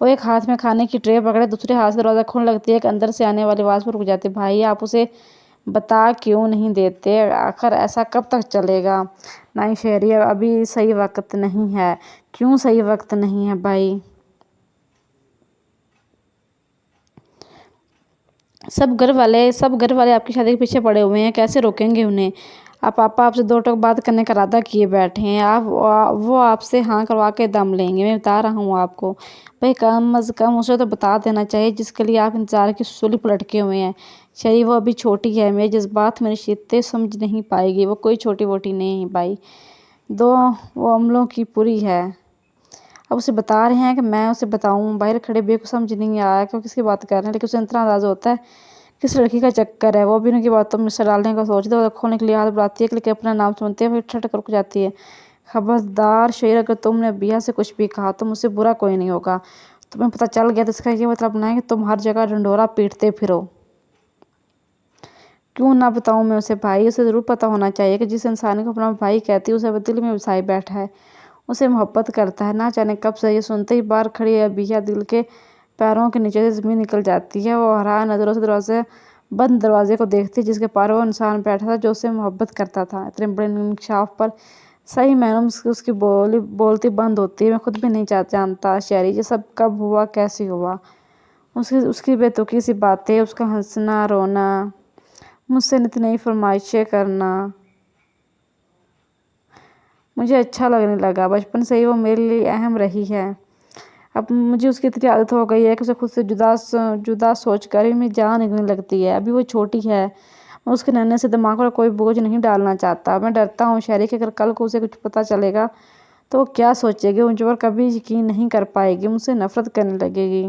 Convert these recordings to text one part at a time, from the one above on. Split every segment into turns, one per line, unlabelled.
وہ ایک ہاتھ میں کھانے کی ٹرے پکڑے دوسرے ہاتھ سے دروازہ کھولنے لگتی ہے کہ اندر سے آنے والی آواز پر رک جاتی ہے۔ بھائی آپ اسے بتا کیوں نہیں دیتے؟ آخر ایسا کب تک چلے گا؟ نہیں شہری ابھی صحیح وقت نہیں ہے۔ کیوں صحیح وقت نہیں ہے بھائی؟ سب گھر والے آپ کی شادی کے پیچھے پڑے ہوئے ہیں، کیسے روکیں گے انہیں؟ آپ پاپا آپ سے دو ٹوک بات کرنے کا ارادہ کیے بیٹھے ہیں، وہ آپ سے ہاں کروا کے دم لیں گے۔ میں بتا رہا ہوں آپ کو بھائی، کم از کم اسے تو بتا دینا چاہیے جس کے لیے آپ انتظار کی سولی پر لٹکے ہوئے ہیں۔ شہری وہ ابھی چھوٹی ہے، میرے جذبات میری شدتیں سمجھ نہیں پائے گی۔ وہ کوئی چھوٹی ووٹی نہیں ہے بھائی، وہ عملوں کی پوری ہے۔ اب اسے بتا رہے ہیں کہ میں اسے بتاؤں؟ باہر کھڑے بے کو سمجھ نہیں آیا کہ وہ کس کی بات کر رہے ہیں، لیکن اسے اتنا اندازہ ہوتا ہے کس لڑکی کا چکر ہے۔ وہ بھی ان کی باتوں میں سر ڈالنے کا سوچتی ہے، وہ کھولنے کے لیے ہاتھ بڑھاتی ہے لیکن اپنا نام سنتے ہوئے ٹھٹ کر رک جاتی ہے۔ خبردار شہری، اگر تم نے ابیہ سے کچھ بھی کہا تو مجھ سے برا کوئی نہیں ہوگا۔ تمہیں پتہ چل گیا تو اس کا یہ مطلب نہیں کہ تم ہر جگہ ڈنڈورا پیٹتے پھرو۔ کیوں نہ بتاؤں میں اسے؟ بھائی اسے ضرور پتہ ہونا چاہیے کہ جس انسان کو اپنا بھائی کہتی ہے اسے وہ دل میں بسائے بیٹھا ہے، اسے محبت کرتا ہے۔ نہ جانے کب سے یہ سنتے ہی باہر کھڑی ابیہ دل کے پیروں کے نیچے سے زمین نکل جاتی ہے۔ وہ حیران نظروں سے بند دروازے کو دیکھتی ہے جس کے پار وہ انسان بیٹھا تھا جو اسے محبت کرتا تھا۔ اتنے بڑے انکشاف پر صحیح معنوں میں اس کی بولتی بند ہوتی ہے۔ میں خود بھی نہیں جانتا شہری یہ سب کب ہوا، کیسے ہوا۔ اس کی بے تکی سی باتیں، اس کا ہنسنا رونا، مجھ سے نئی نئی فرمائشیں کرنا مجھے اچھا لگنے لگا۔ بچپن سے ہی وہ میرے لیے اہم رہی ہے۔ اب مجھے اس کی اتنی عادت ہو گئی ہے کہ اسے خود سے جدا سوچ کر ہی میری جان نکلنے لگتی ہے۔ ابھی وہ چھوٹی ہے، میں اس کے ننھے سے دماغ پر کوئی بوجھ نہیں ڈالنا چاہتا۔ میں ڈرتا ہوں شہری کہ اگر کل کو اسے کچھ پتہ چلے گا تو وہ کیا سوچے گی، مجھ پر کبھی یقین نہیں کر پائے گی، مجھ سے نفرت کرنے لگے گی۔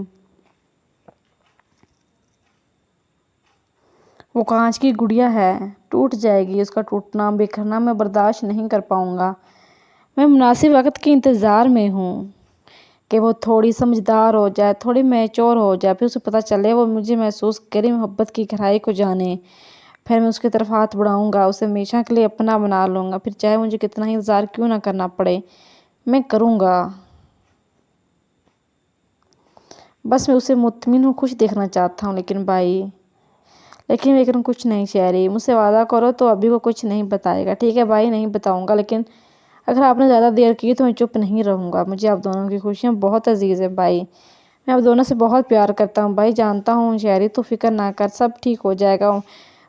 وہ کانچ کی گڑیا ہے، ٹوٹ جائے گی۔ اس کا ٹوٹنا بکھرنا میں برداشت نہیں کر پاؤں گا۔ میں مناسب وقت کے انتظار میں ہوں کہ وہ تھوڑی سمجھدار ہو جائے، تھوڑی میچور ہو جائے، پھر اسے پتہ چلے، وہ مجھے محسوس کرے، محبت کی گہرائی کو جانے۔ پھر میں اس کی طرف ہاتھ بڑھاؤں گا، اسے ہمیشہ کے لیے اپنا بنا لوں گا، پھر چاہے مجھے کتنا ہی انتظار کیوں نہ کرنا پڑے، میں کروں گا۔ بس میں اسے مطمئن اور خوش دیکھنا چاہتا ہوں۔ لیکن کچھ نہیں شہری، مجھ سے وعدہ کرو تو ابھی وہ کچھ نہیں بتائے گا؟ ٹھیک ہے بھائی، نہیں بتاؤں گا، لیکن اگر آپ نے زیادہ دیر کی تو میں چپ نہیں رہوں گا۔ مجھے آپ دونوں کی خوشیاں بہت عزیز ہیں بھائی، میں آپ دونوں سے بہت پیار کرتا ہوں بھائی، جانتا ہوں شہری، تو فکر نہ کر، سب ٹھیک ہو جائے گا۔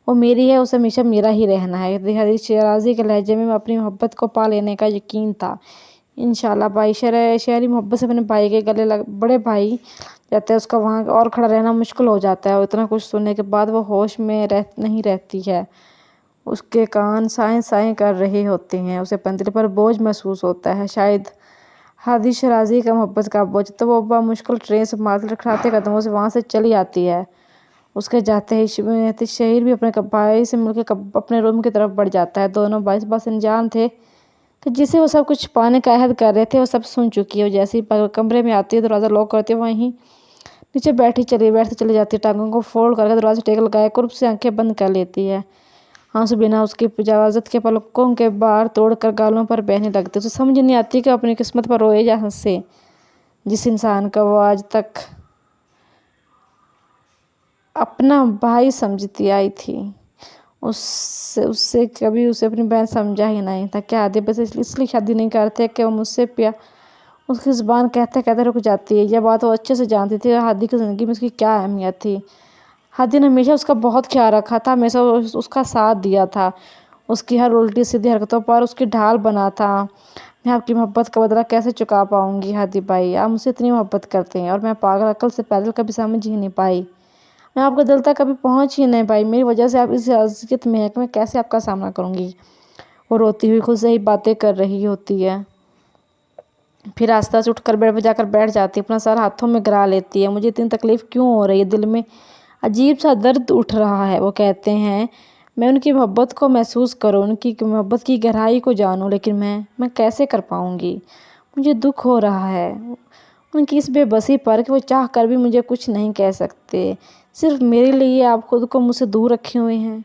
وہ میری ہے، اسے ہمیشہ میرا ہی رہنا ہے۔ حدیث شیرازی کے لہجے میں اپنی محبت کو پا لینے کا یقین تھا۔ انشاءاللہ بھائی۔ شہری محبت سے اپنے بھائی کے گلے بڑے بھائی جاتا ہے، اس کا وہاں اور کھڑا رہنا مشکل ہو جاتا ہے۔ اتنا کچھ سننے کے بعد وہ ہوش میں نہیں رہتی ہے، اس کے کان سائیں سائیں کر رہے ہوتے ہیں، اسے اپنے دل پر بوجھ محسوس ہوتا ہے، شاید حدیث شیرازی کا محبت کا بوجھ۔ تو وہ بمشکل ٹرین سنبھالتی لڑکھڑاتے قدموں سے وہاں سے چلی آتی ہے۔ اس کے جاتے ہی شہیر بھی اپنے بھائی سے مل کے اپنے روم کی طرف بڑھ جاتا ہے۔ دونوں بھائی بس انجان تھے کہ جسے وہ سب کچھ پانے کا عہد کر رہے تھے وہ سب سن چکی ہے۔ وہ جیسے ہی کمرے میں آتی ہے، دروازہ لاک کرتی ہے، وہیں نیچے بیٹھتی چلی جاتی ہے، ٹانگوں کو فولڈ کر کے دروازے ٹیک لگائے قرب سے آنکھیں بند کر لیتی ہے۔ آنسو بنا اس کی اجازت کے پلکوں کے بار توڑ کر گالوں پر بہنے لگتے۔ اسے سمجھ نہیں آتی کہ اپنی قسمت پر روئے یا ہنسے۔ جس انسان کا وہ آج تک اپنا بھائی سمجھتی آئی تھی، اسے کبھی اسے اپنی بہن سمجھا ہی نہیں تھا۔ کیا ہادی بس اس لیے شادی نہیں کرتے کہ وہ مجھ سے اس کی زبان کہتے کہتے رک جاتی ہے۔ یہ بات وہ اچھے سے جانتی تھی، ہادی کی زندگی میں اس کی کیا اہمیت تھی۔ ہادی نے ہمیشہ اس کا بہت خیال رکھا تھا، ہمیشہ اس کا ساتھ دیا تھا، اس کی ہر الٹی سیدھی حرکتوں پر اس کی ڈھال بنا تھا۔ میں آپ کی محبت کا بدلہ کیسے چکا پاؤں گی ہادی بھائی؟ آپ مجھ سے اتنی محبت کرتے ہیں اور میں پاگل عقل سے پیدل کبھی سمجھ ہی نہیں پائی، میں آپ کے دل تک کبھی پہنچ ہی نہیں پائی۔ میری وجہ سے آپ اس اذیت میں ہیں کہ میں کیسے آپ کا سامنا کروں گی؟ وہ روتی ہوئی خود سے ہی باتیں کر رہی ہوتی ہے، پھر آہستہ سے اٹھ کر بیڈ پہ جا کر بیٹھ جاتی ہے، اپنا سر ہاتھوں میں گرا لیتی ہے۔ مجھے اتنی تکلیف کیوں ہو رہی ہے؟ دل میں عجیب سا درد اٹھ رہا ہے۔ وہ کہتے ہیں میں ان کی محبت کو محسوس کروں، ان کی محبت کی گہرائی کو جانوں، لیکن میں کیسے کر پاؤں گی؟ مجھے دکھ ہو رہا ہے ان کی اس بے بسی پر کہ وہ چاہ کر بھی مجھے کچھ نہیں کہہ سکتے، صرف میرے لیے آپ خود کو مجھ سے دور رکھے ہوئے ہیں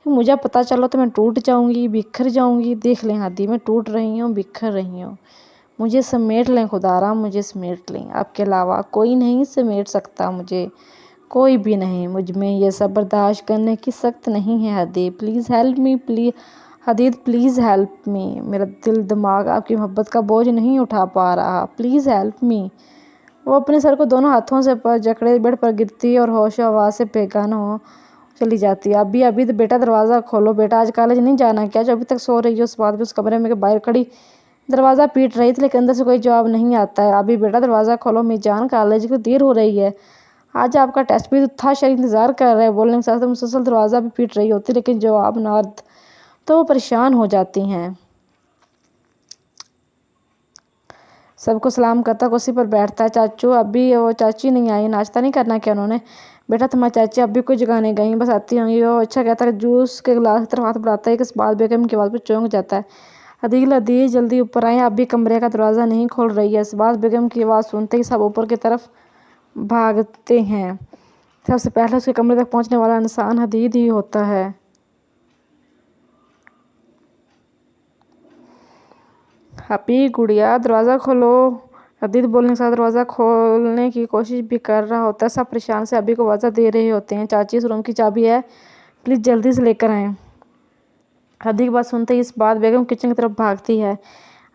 کہ مجھے پتہ چلو تو میں ٹوٹ جاؤں گی، بکھر جاؤں گی۔ دیکھ لیں ہادی، میں ٹوٹ رہی ہوں، بکھر رہی ہوں، مجھے سمیٹ لیں خدارا، مجھے سمیٹ لیں، آپ کے علاوہ کوئی نہیں سمیٹ سکتا مجھے، کوئی بھی نہیں۔ مجھ میں یہ سب برداشت کرنے کی سخت نہیں ہے Hadid, please help me, Hadid please help me, میرا دل دماغ آپ کی محبت کا بوجھ نہیں اٹھا پا رہا، پلیز ہیلپ می۔ وہ اپنے سر کو دونوں ہاتھوں سے جکڑے بیڈ پر گرتی اور ہوش و حواس سے بیگانہ ہو چلی جاتی۔ ابھی تو بیٹا دروازہ کھولو، بیٹا آج کالج نہیں جانا کیا؟ جو ابھی تک سو رہی ہو؟ اس بات پہ اس کمرے میں باہر کھڑی دروازہ پیٹ رہی تھی، لیکن اندر سے کوئی جواب نہیں آتا ہے۔ ابھی بیٹا دروازہ کھولو، امی جان کالج کو دیر ہو رہی ہے، آج آپ کا ٹیسٹ بھی تو تھا، شاید انتظار کر رہے۔ بولنے کے ساتھ مسلسل دروازہ بھی پیٹ رہی ہوتی لیکن جواب نہ آتا تو وہ پریشان ہو جاتی ہیں۔ سب کو سلام کرتا کرسی پر بیٹھتا ہے۔ چاچو ابھی وہ چاچی نہیں آئی، ناشتہ نہیں کرنا کیا انہوں نے؟ بیٹا تمہاری چاچی ابھی کوئی جگانے گئی، بس آتی ہوں گی۔ وہ اچھا کہتا ہے، جوس کے گلاس کی طرف ہاتھ بڑھاتا ہے کہ اسبات بیگم کی آواز پر چونک جاتا ہے۔ عدیل جلدی اوپر آئیں، ابھی کمرے کا دروازہ نہیں کھول رہی ہے۔ اسبات بیگم کی آواز سنتے ہی سب اوپر کی طرف بھاگتے ہیں۔ سب سے پہلے اس کے کمرے تک پہنچنے والا انسان حدید ہی ہوتا ہے۔ ابھی گڑیا دروازہ کھولو، حدید بولنے کے ساتھ دروازہ کھولنے کی کوشش بھی کر رہا ہوتا ہے۔ سب پریشان سے ابھی کو آواز دے رہے ہوتے ہیں، چاچی اس روم کی چابی ہے، پلیز جلدی سے لے کر آئیں۔ حدید کی بات سنتے ہی اسبات بیگم کچن کی طرف بھاگتی ہے۔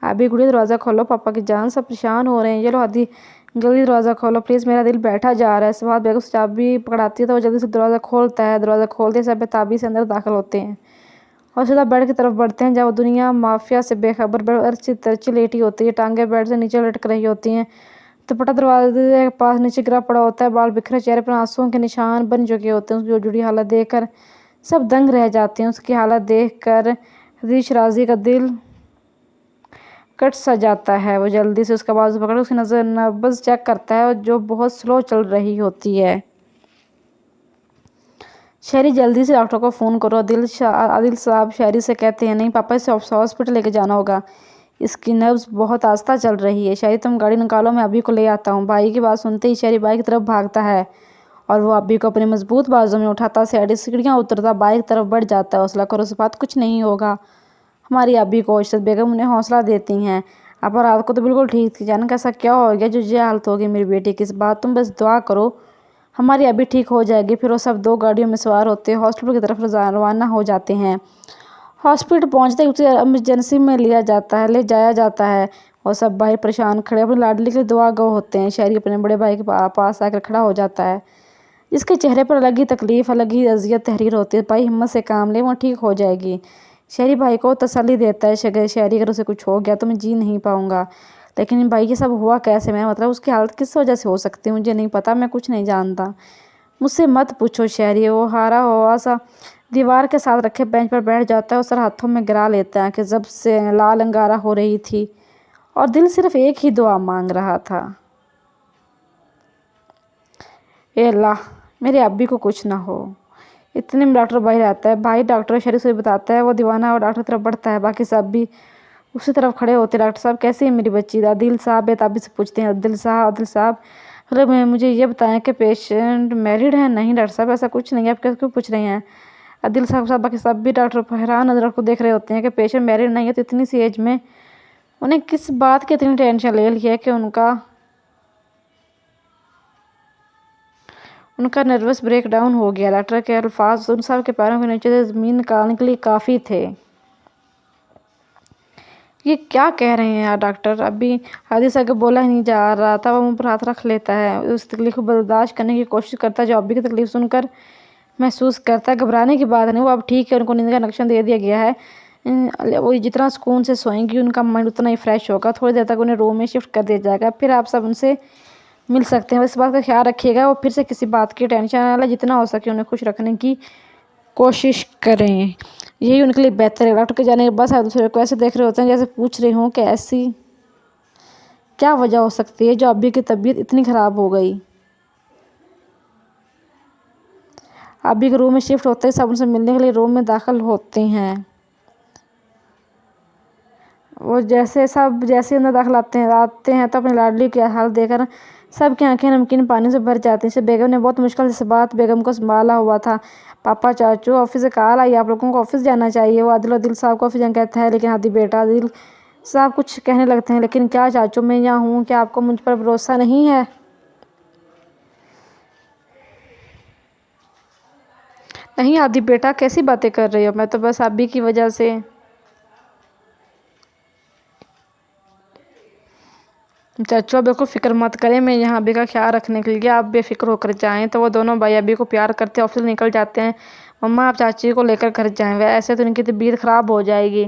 ابھی گڑیا دروازہ کھولو پاپا کی جان، سب پریشان ہو رہے ہیں، یہ لو حدید جلدی دروازہ کھولو پلیز، میرا دل بیٹھا جا رہا ہے۔ اسبات بیگم سے چابی پکڑاتی ہے تو وہ جلدی سے دروازہ کھولتا ہے۔ دروازہ کھولتے ہی سب بے سے اندر داخل ہوتے ہیں اور سیدھا بیڈ کی طرف بڑھتے ہیں، جہاں وہ دنیا مافیا سے بے خبر بیڈ پر ارچھی ترچھی لیٹی ہوتی ہے، ٹانگیں بیڈ سے نیچے لٹک رہی ہوتی ہیں، دوپٹہ دروازے کے پاس نیچے گرا پڑا ہوتا ہے، بال بکھرے، چہرے پر آنسوؤں کے نشان بن چکے ہوتے ہیں۔ اس کی جڑی حالت دیکھ کر سب دنگ رہ جاتے ہیں۔ اس کی حالت دیکھ کر حدید شرازی کا دل کٹ سا جاتا ہے۔ وہ جلدی سے اس کا بازو پکڑ کر اس کی نبض چیک کرتا ہے جو بہت سلو چل رہی ہوتی ہے۔ شہری جلدی سے ڈاکٹر کو فون کرو، عادل صاحب شہری سے کہتے ہیں۔ نہیں پاپا، اسے ہاسپٹل لے کے جانا ہوگا، اس کی نبض بہت آہستہ چل رہی ہے۔ شہری تم گاڑی نکالو، میں ابھی کو لے آتا ہوں۔ بھائی کی بات سنتے ہی شہری بھائی کی طرف بھاگتا ہے اور وہ ابھی کو اپنے مضبوط بازو میں اٹھاتا سیڑھیاں اترتا بھائی کی طرف بڑھ جاتا ہے۔ حوصلہ کرو صفات، کچھ نہیں ہوگا، ہماری ابھی کو عشرت بیگم انہیں حوصلہ دیتی ہیں۔ اب رات کو تو بالکل ٹھیک تھی، جانے کیسا کیا ہو گیا جو یہ حالت ہوگی میری بیٹی کی؟ اس بات تم بس دعا کرو ہماری ابھی ٹھیک ہو جائے گی۔ پھر وہ سب دو گاڑیوں میں سوار ہوتے ہاسپٹل کی طرف روانہ ہو جاتے ہیں۔ ہاسپٹل پہنچتے ہی اسے ایمرجنسی میں لے جایا جاتا ہے۔ وہ سب باہر پریشان کھڑے اپنی لاڈلی کے لیے دعا گو ہوتے ہیں۔ شہری اپنے بڑے بھائی کے پاس آ کر کھڑا ہو جاتا ہے، جس کے چہرے پر الگ ہی تکلیف، الگ ہی اذیت تحریر ہوتی ہے۔ بھائی ہمت سے کام لے، وہ ٹھیک ہو جائے گی۔ شہری بھائی کو تسلی دیتا ہے۔ شہری اگر اسے کچھ ہو گیا تو میں جی نہیں پاؤں گا۔ لیکن بھائی یہ سب ہوا کیسے؟ میرا مطلب اس کی حالت کس وجہ سے ہو سکتی ہے؟ مجھے نہیں پتا، میں کچھ نہیں جانتا، مجھ سے مت پوچھو۔ شہری وہ ہارا ہوا سا دیوار کے ساتھ رکھے بینچ پر بیٹھ جاتا ہے اور سر ہاتھوں میں گرا لیتا ہے کہ جب سے لال انگارہ ہو رہی تھی اور دل صرف ایک ہی دعا مانگ رہا تھا، اے اللہ میرے ابی کو کچھ نہ ہو۔ اتنے میں ڈاکٹر باہر آتا ہے۔ بھائی ڈاکٹر، شہری سے بتاتا ہے۔ وہ دیوانہ اور ڈاکٹر کی طرف بڑھتا ہے، باقی سب بھی اسی طرف کھڑے ہوتے ہیں۔ ڈاکٹر صاحب کیسی ہے میری بچی؟ عادل صاحب بےتابی سے پوچھتے ہیں۔ عادل صاحب مجھے یہ بتائیں کہ پیشنٹ میرڈ ہے؟ نہیں ڈاکٹر صاحب، ایسا کچھ نہیں ہے، آپ کیوں پوچھ رہے ہیں؟ عادل صاحب باقی سب بھی ڈاکٹر پر حیران نظر کو دیکھ رہے ہوتے ہیں کہ پیشنٹ میرڈ نہیں ہے تو اتنی سی ایج میں انہیں کس بات کی اتنی ٹینشن لے لی ہے کہ ان کا نروس بریک ڈاؤن ہو گیا۔ ڈاکٹر کے الفاظ ان سب کے پیروں کے نیچے سے زمین نکالنے کے لیے کافی تھے۔ یہ کیا کہہ رہے ہیں ڈاکٹر؟ ابھی عادل صاحب کو بولا ہی نہیں جا رہا تھا، وہ منہ پر ہاتھ رکھ لیتا ہے، اس تکلیف کو برداشت کرنے کی کوشش کرتا ہے جو ابھی کی تکلیف سن کر محسوس کرتا ہے۔ گھبرانے کی بات نہیں، وہ اب ٹھیک ہے، ان کو نیند کا انجیکشن دے دیا گیا ہے، وہ جتنا سکون سے سوئیں گی ان کا مائنڈ اتنا ہی فریش ہوگا۔ تھوڑی دیر تک انہیں روم میں شفٹ کر دیا جائے گا، پھر آپ سب ان سے مل سکتے ہیں۔ اس بات کا خیال رکھیے گا وہ پھر سے کسی بات کی ٹینشن نہ لیں، جتنا ہو سکے انہیں خوش رکھنے کی کوشش کریں، یہی ان کے لیے بہتر ہے۔ ڈاکٹر کے جانے کے بعد سب دوسرے کو ایسے دیکھ رہے ہوتے ہیں جیسے پوچھ رہے ہوں کہ ایسی کیا وجہ ہو سکتی ہے جو ابھی کی طبیعت اتنی خراب ہو گئی۔ ابھی کے روم میں شفٹ ہوتے ہی سب ان سے ملنے کے لیے روم میں داخل ہوتے ہیں۔ وہ جیسے اندر داخل آتے ہیں تو اپنی لاڈلی کی حالت دیکھ کر سب کی آنکھیں نمکین پانی سے بھر جاتی ہیں۔ بیگم نے بہت مشکل سے اسبات بیگم کو سنبھالا ہوا تھا۔ پاپا، چاچو، آفس سے کال آئی، آپ لوگوں کو آفس جانا چاہیے۔ وہ عادل صاحب کو آفس جانا کہتا ہے، لیکن بیٹا عادل صاحب کچھ کہنے لگتے ہیں، لیکن کیا چاچو، میں یہاں ہوں، کیا آپ کو مجھ پر بھروسہ نہیں ہے؟ نہیں عادی بیٹا، کیسی باتیں کر رہی ہو؟ میں تو بس ابھی کی وجہ سے… چاچو بالکل فکر مت کریں، میں یہاں ابھی کا خیال رکھنے کے لیے، آپ بے فکر ہو کر جائیں۔ تو وہ دونوں بھائی ابھی کو پیار کرتے آفس نکل جاتے ہیں۔ مما آپ چاچی کو لے کر گھر جائیں، ایسے تو ان کی طبیعت خراب ہو جائے گی۔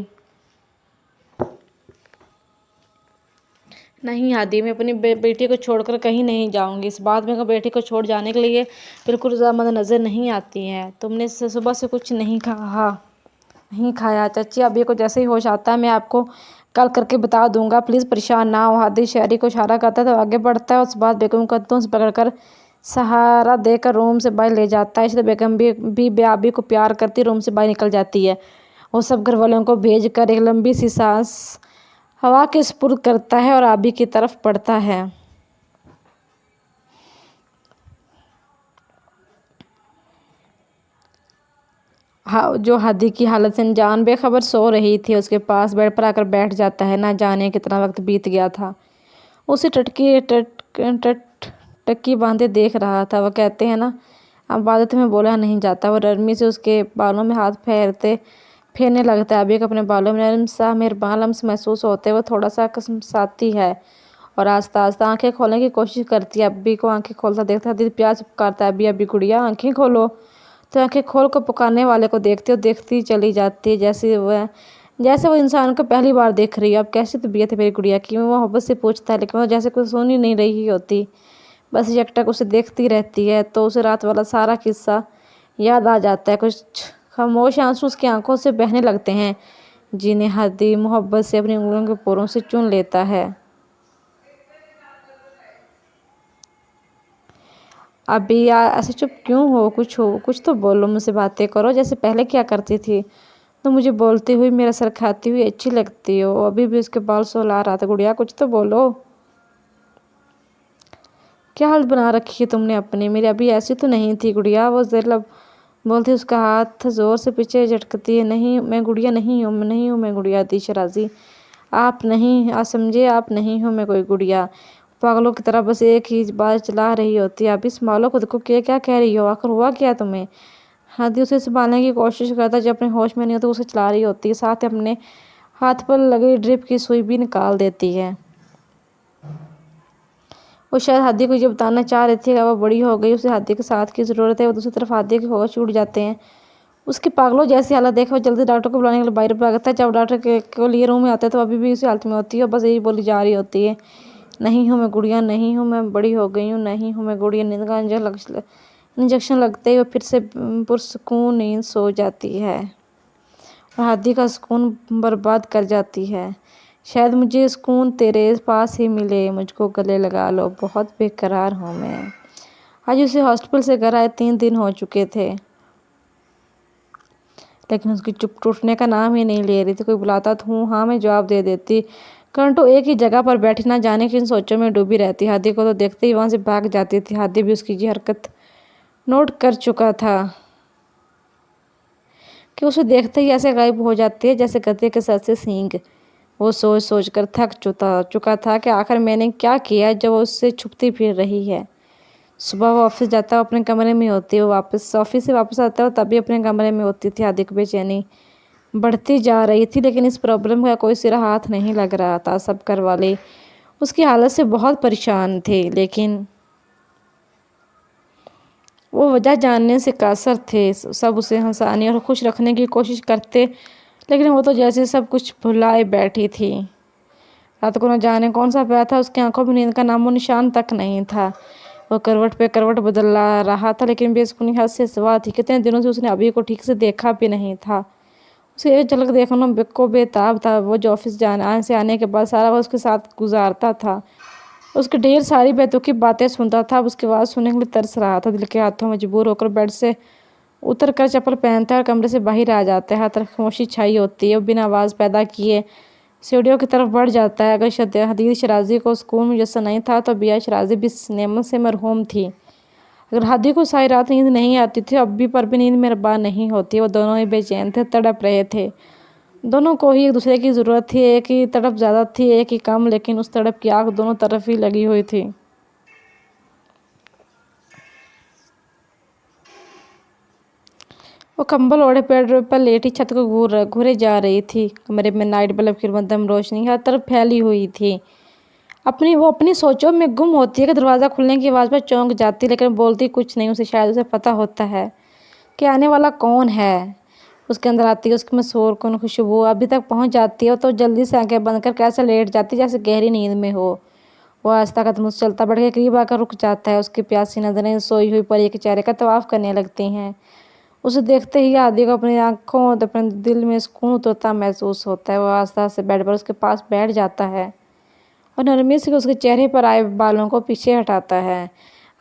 نہیں عادی، میں اپنی بیٹی کو چھوڑ کر کہیں نہیں جاؤں گی۔ اس بات میں بیٹی کو چھوڑ جانے کے لیے بالکل رضامند نظر نہیں آتی ہے۔ تم نے صبح سے کچھ نہیں کھایا۔ چاچی ابھی کو جیسے ہی ہوش آتا ہے میں آپ کو کال کر کے بتا دوں گا، پلیز پریشان نہ ہو۔ عادی شہری کو اشارہ کرتا ہے تو آگے بڑھتا ہے۔ اس بعد بیگم کو ہاتھوں سے پکڑ کر سہارا دے کر روم سے باہر لے جاتا ہے۔ اس لیے بیگم بھی ابھی کو پیار کرتی روم سے باہر نکل جاتی ہے۔ وہ سب گھر والوں کو بھیج کر ایک لمبی سی سانس ہوا کے سپرد کرتا ہے اور ابھی کی طرف بڑھتا ہے۔ جو ہادی کی حالت سے انجان بے خبر سو رہی تھی، اس کے پاس بیڈ پر آ کر بیٹھ جاتا ہے۔ نہ جانے کتنا وقت بیت گیا تھا، اسے ٹکی باندھے دیکھ رہا تھا۔ وہ کہتے ہیں نا، اب عادت میں بولا نہیں جاتا۔ وہ نرمی سے اس کے بالوں میں ہاتھ پھیرنے لگتا ہے۔ ابھی کو اپنے بالوں میں نرم سا مہربان لمس محسوس ہوتے وہ تھوڑا سا کسمساتی ہے اور آہستہ آہستہ آنکھیں کھولنے کی کوشش کرتی ہے۔ ابھی کو آنکھیں کھولتا دیکھتا ہے، پیار سے پکارتا ہے، ابھی گڑیا آنکھیں کھولو۔ تو آنکھیں کھول کر پکارنے والے کو دیکھتی اور دیکھتی چلی جاتی ہے، جیسے وہ انسان کو پہلی بار دیکھ رہی ہے۔ اب کیسی طبیعت ہے میری گڑیا کی؟ وہ محبت سے پوچھتا ہے، لیکن وہ جیسے کچھ سن ہی نہیں رہی ہوتی، بس یکٹک اسے دیکھتی رہتی ہے۔ تو اسے رات والا سارا قصہ یاد آ جاتا ہے۔ کچھ خاموش آنسو اس کی آنکھوں سے بہنے لگتے ہیں، جنہیں ہادی محبت سے اپنی انگلیوں کے پوروں سے چون لیتا ہے۔ ابھی ایسے چپ کیوں ہو؟ کچھ تو بولو، مجھ سے باتیں کرو جیسے پہلے کیا کرتی تھی۔ تو مجھے بولتی ہوئی، میرا سر کھاتی ہوئی اچھی لگتی ہو۔ ابھی بھی اس کے بال سہلا رہا تھا۔ گڑیا کچھ تو بولو، کیا حالت بنا رکھی ہے تم نے اپنی؟ میری ابھی ایسی تو نہیں تھی گڑیا، وہ زیر لب بولتی، اس کا ہاتھ زور سے پیچھے جھٹکتی ہے۔ نہیں میں گڑیا نہیں ہوں میں گڑیا دی شرازی، آپ نہیں سمجھے، آپ نہیں ہوں میں کوئی گڑیا۔ پاگلوں کی طرح بس ایک ہی بات چلا رہی ہوتی ہے۔ ابھی سنبھالو خود کو، کیا کہہ رہی ہو؟ آخر ہوا کیا تمہیں؟ ہادی اسے سنبھالنے کی کوشش کرتا ہے، جب اپنے ہوش میں نہیں ہوتا اسے چلا رہی ہوتی ہے، ساتھ ہی اپنے ہاتھ پر لگی ڈرپ کی سوئی بھی نکال دیتی ہے۔ وہ شاید ہادی کو یہ بتانا چاہ رہی تھی کہ وہ بڑی ہو گئی، اسے ہادی کے ساتھ کی ضرورت ہے۔ وہ دوسری طرف ہادی کے ہوش اڑ جاتے ہیں۔ اس کی پاگلوں جیسی حالت دیکھ وہ جلدی ڈاکٹر کو بلانے کے لیے باہر بھاگتا ہے۔ جب ڈاکٹر کے لیے روم میں آتا ہے تو ابھی بھی اسی حالت میں ہوتی ہے، بس یہی بولی جا رہی ہوتی ہے، نہیں ہوں میں گڑیا، نہیں ہوں میں بڑی ہو گئی ہوں، نہیں ہوں میں گڑیا۔ نیند کا انجیکشن لگتے ہی وہ پھر سے پرسکون نیند سو جاتی ہے اور ہادی کا سکون برباد کر جاتی ہے۔ شاید مجھے سکون تیرے پاس ہی ملے، مجھ کو گلے لگا لو، بہت بے قرار ہوں میں۔ آج اسے ہاسپٹل سے گھر آئے 3 دن ہو چکے تھے، لیکن اس کی چپ ٹوٹنے کا نام ہی نہیں لے رہی تھی۔ کوئی بلاتا تو ہوں ہاں میں جواب دے دیتی، گھنٹوں ایک ہی جگہ پر بیٹھی نہ جانے کن سوچوں میں ڈوبی رہتی۔ ہادی کو تو دیکھتے ہی وہاں سے بھاگ جاتی تھی۔ ہادی بھی اس کی یہ حرکت نوٹ کر چکا تھا کہ اسے دیکھتے ہی ایسے غائب ہو جاتی ہے جیسے گدھے کے سر سے سینگ۔ وہ سوچ کر تھک چکا تھا کہ آخر میں نے کیا کیا جو وہ اس سے چھپتی پھر رہی ہے۔ صبح وہ آفس جاتا ہے، وہ اپنے کمرے میں ہوتی ہے۔ وہ آفس سے واپس آتا ہے، وہ تب بھی اپنے کمرے میں ہوتی تھی۔ ہادی کو بے چینی بڑھتی جا رہی تھی، لیکن اس پرابلم کا کوئی سرا ہاتھ نہیں لگ رہا تھا۔ سب گھر والے اس کی حالت سے بہت پریشان تھے، لیکن وہ وجہ جاننے سے قاصر تھے۔ سب اسے ہنسانے اور خوش رکھنے کی کوشش کرتے، لیکن وہ تو جیسے سب کچھ بھلائے بیٹھی تھی۔ رات کو نہ جانے کون سا پیا تھا، اس کی آنکھوں میں نیند کا نام و نشان تک نہیں تھا۔ وہ کروٹ پہ کروٹ بدل رہا تھا، لیکن بے سکونی حد سے سوا تھی۔ کتنے دنوں سے اس نے ابھی کو ٹھیک سے دیکھا بھی نہیں تھا۔ اسے ایک جھلک دیکھنا کو بے تاب تھا۔ وہ جو آفس سے آنے کے بعد سارا وقت اس کے ساتھ گزارتا تھا، اس کی ڈھیر ساری بیتوقیف باتیں سنتا تھا، اب اس کی آواز سننے کے لیے ترس رہا تھا۔ دل کے ہاتھوں مجبور ہو کر بیڈ سے اتر کر چپل پہنتا ہے اور کمرے سے باہر آ جاتا ہے۔ ہر طرف خاموشی چھائی ہوتی ہے۔ وہ بنا آواز پیدا کیے سیڑھیوں کی طرف بڑھ جاتا ہے۔ اگر حدیث شرازی کو سکون میسر نہیں تھا تو بیہ شرازی بھی اس نعمت سے محروم تھی۔ اگر ہادی کو ساری رات نیند نہیں آتی تھی، ابھی پر بھی نیند مہربان نہیں ہوتی۔ وہ دونوں ہی بے چین تھے، تڑپ رہے تھے۔ دونوں کو ہی ایک دوسرے کی ضرورت تھی، ایک ہی تڑپ زیادہ تھی ایک ہی کم، لیکن اس تڑپ کی آگ دونوں طرف ہی لگی ہوئی تھی۔ وہ کمبل اوڑھے پیڑ پر لیٹی چھت کو گھورے جا رہی تھی۔ کمرے میں نائٹ بلب کی مدھم روشنی ہر طرف پھیلی ہوئی تھی۔ وہ اپنی سوچوں میں گم ہوتی ہے کہ دروازہ کھلنے کی آواز پر چونک جاتی، لیکن بولتی کچھ نہیں۔ شاید اسے پتہ ہوتا ہے کہ آنے والا کون ہے۔ اس کے اندر آتی ہے اس کی مسحور کن خوشبو، ابھی تک پہنچ جاتی ہے تو جلدی سے آنکھیں بند کر کیسے لیٹ جاتی جیسے گہری نیند میں ہو۔ وہ آہستہ قدم سے چلتا بڑھ کے قریب آ کر رک جاتا ہے۔ اس کی پیاسی نظریں سوئی ہوئی پری کے چہرے کا طواف کرنے لگتی ہیں۔ اسے دیکھتے ہی عادی کو اپنی آنکھوں اور اپنے دل میں سکون اترتا محسوس ہوتا ہے۔ وہ آہستہ سے بیڈ پر اس کے پاس بیٹھ جاتا ہے اور نرمی سے اس کے چہرے پر آئے بالوں کو پیچھے ہٹاتا ہے۔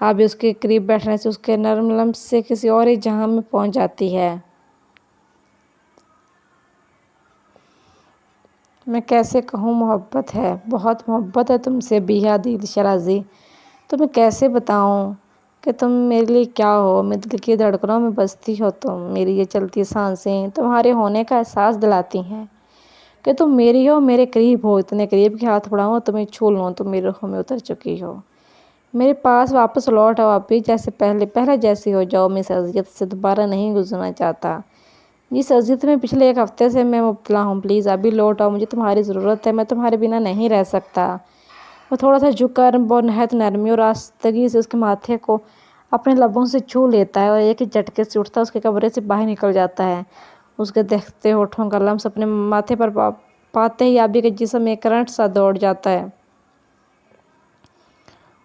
آبی اس کے قریب بیٹھنے سے اس کے نرم لمس سے کسی اور ہی جہاں میں پہنچ جاتی ہے۔ میں کیسے کہوں، محبت ہے، بہت محبت ہے تم سے بی عادل شرازی۔ تمہیں کیسے بتاؤں کہ تم میرے لیے کیا ہو۔ میرے دل کی دھڑکنوں میں بستی ہو تم۔ میری یہ چلتی سانسیں تمہارے ہونے کا احساس دلاتی ہیں کہ تم میری ہو، میرے قریب ہو، اتنے قریب کہ ہاتھ بڑھاؤں اور تمہیں چھو لوں، تم میری روح میں اتر چکی ہو۔ میرے پاس واپس لوٹ آؤ ابھی، جیسے پہلے جیسی ہو جاؤ۔ میں اس اذیت سے دوبارہ نہیں گزرنا چاہتا جس اذیت میں پچھلے ایک ہفتے سے میں مبتلا ہوں۔ پلیز ابھی لوٹ آؤ، مجھے تمہاری ضرورت ہے، میں تمہارے بنا نہیں رہ سکتا۔ وہ تھوڑا سا جھک کر نہایت نرمی اور آستگی سے اس کے ماتھے کو اپنے لبوں سے چھو لیتا ہے اور ایک ہی جھٹکے سے اٹھتا اس کے کمرے سے باہر نکل جاتا ہے۔ اس کے دہتے ہونٹوں کا لمس اپنے ماتھے پر پاتے ہی آبی کے جسم میں کرنٹ سا دوڑ جاتا ہے۔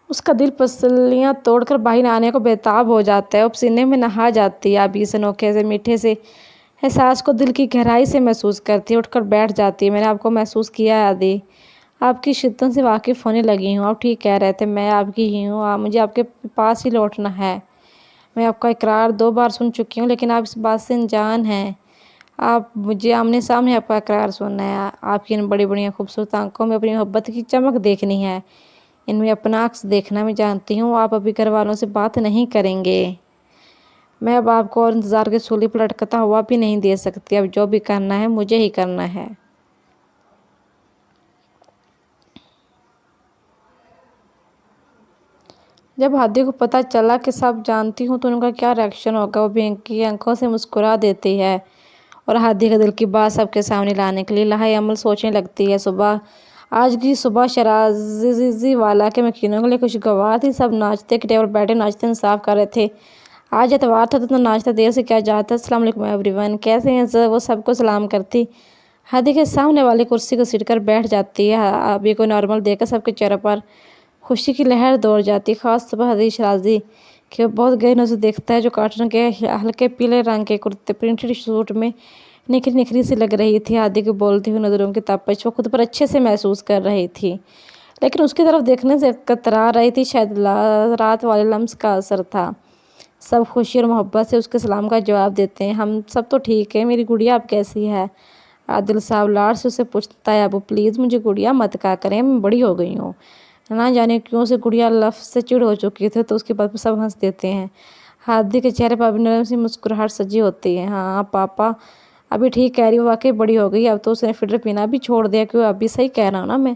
اس کا دل پسلیاں توڑ کر باہر آنے کو بےتاب ہو جاتا ہے۔ وہ سینے میں نہا جاتی ہے۔ آبی اس انوکھے سے میٹھے سے احساس کو دل کی گہرائی سے محسوس کرتی ہے، اٹھ کر بیٹھ جاتی ہے۔ میں نے آپ کو محسوس کیا ہے عادی، آپ کی شدت سے واقف ہونے لگی ہوں۔ آپ ٹھیک کہہ رہے تھے، میں آپ کی ہی ہوں، مجھے آپ کے پاس ہی لوٹنا ہے۔ میں آپ کا اقرار 2 بار سن چکی ہوں، لیکن آپ اس بات سے انجان ہیں۔ آپ مجھے آمنے سامنے آپ کا اقرار سننا ہے۔ آپ کی ان بڑی بڑی خوبصورت آنکھوں میں اپنی محبت کی چمک دیکھنی ہے، ان میں اپنا عکس دیکھنا۔ میں جانتی ہوں آپ ابھی گھر والوں سے بات نہیں کریں گے۔ میں اب آپ کو اور انتظار کے سولی پر لٹکتا ہوا بھی نہیں دے سکتی۔ اب جو بھی کرنا ہے مجھے ہی کرنا ہے۔ جب ہادی کو پتہ چلا کہ سب جانتی ہوں تو ان کا کیا ری ایکشن ہوگا۔ وہ بھینکی آنکھوں سے مسکرا دیتی ہے اور ہادی کے دل کی بات سب کے سامنے لانے کے لیے لاہے عمل سوچنے لگتی ہے۔ آج کی صبح شرازی والا کے مکینوں کے لیے خوشگوار تھی۔ سب ناشتے کے ٹیبل پر بیٹھے ناشتے انصاف کر رہے تھے۔ آج اتوار تھا تو ناشتہ دیر سے کیا جاتا۔ السلام علیکم ایوری ون، کیسے ہیں سب؟ وہ سب کو سلام کرتی ہادی کے سامنے والی کرسی کو سیٹ کر بیٹھ جاتی ہے۔ آبی کو نارمل دیکھ کر سب کے چہروں پر خوشی کی لہر دوڑ جاتی ہے، خاص طور پر عادل شرازی کہ وہ بہت گہری نظروں سے دیکھتا ہے جو کاٹن کے ہلکے پیلے رنگ کے کرتے پرنٹڈ سوٹ میں نکھری نکھری سی لگ رہی تھی۔ عادی کی بولتی ہوئی نظروں کی تپش وہ خود پر اچھے سے محسوس کر رہی تھی، لیکن اس کی طرف دیکھنے سے کترا رہی تھی۔ شاید رات والے لمس کا اثر تھا۔ سب خوشی اور محبت سے اس کے سلام کا جواب دیتے ہیں۔ ہم سب تو ٹھیک ہیں، میری گڑیا اب کیسی ہے؟ عادل صاحب لاڈ سے اسے پوچھتا ہے۔ ابو پلیز مجھے گڑیا مت کہا کریں، میں بڑی ہو گئی ہوں۔ نہ جانے کیوں اسے گڑیا لفظ سے چڑ ہو چکی تھی، تو اس کی بات پر سب ہنس دیتے ہیں۔ ہادی کے چہرے پر ابھی نرم سی مسکراہٹ سجی ہوتی ہے۔ ہاں پاپا ابھی ٹھیک کہہ رہی، وہ واقعی بڑی ہو گئی، اب تو اس نے فلٹر پینا بھی چھوڑ دیا۔ کیوں ابھی صحیح کہہ رہا ہوں نا میں؟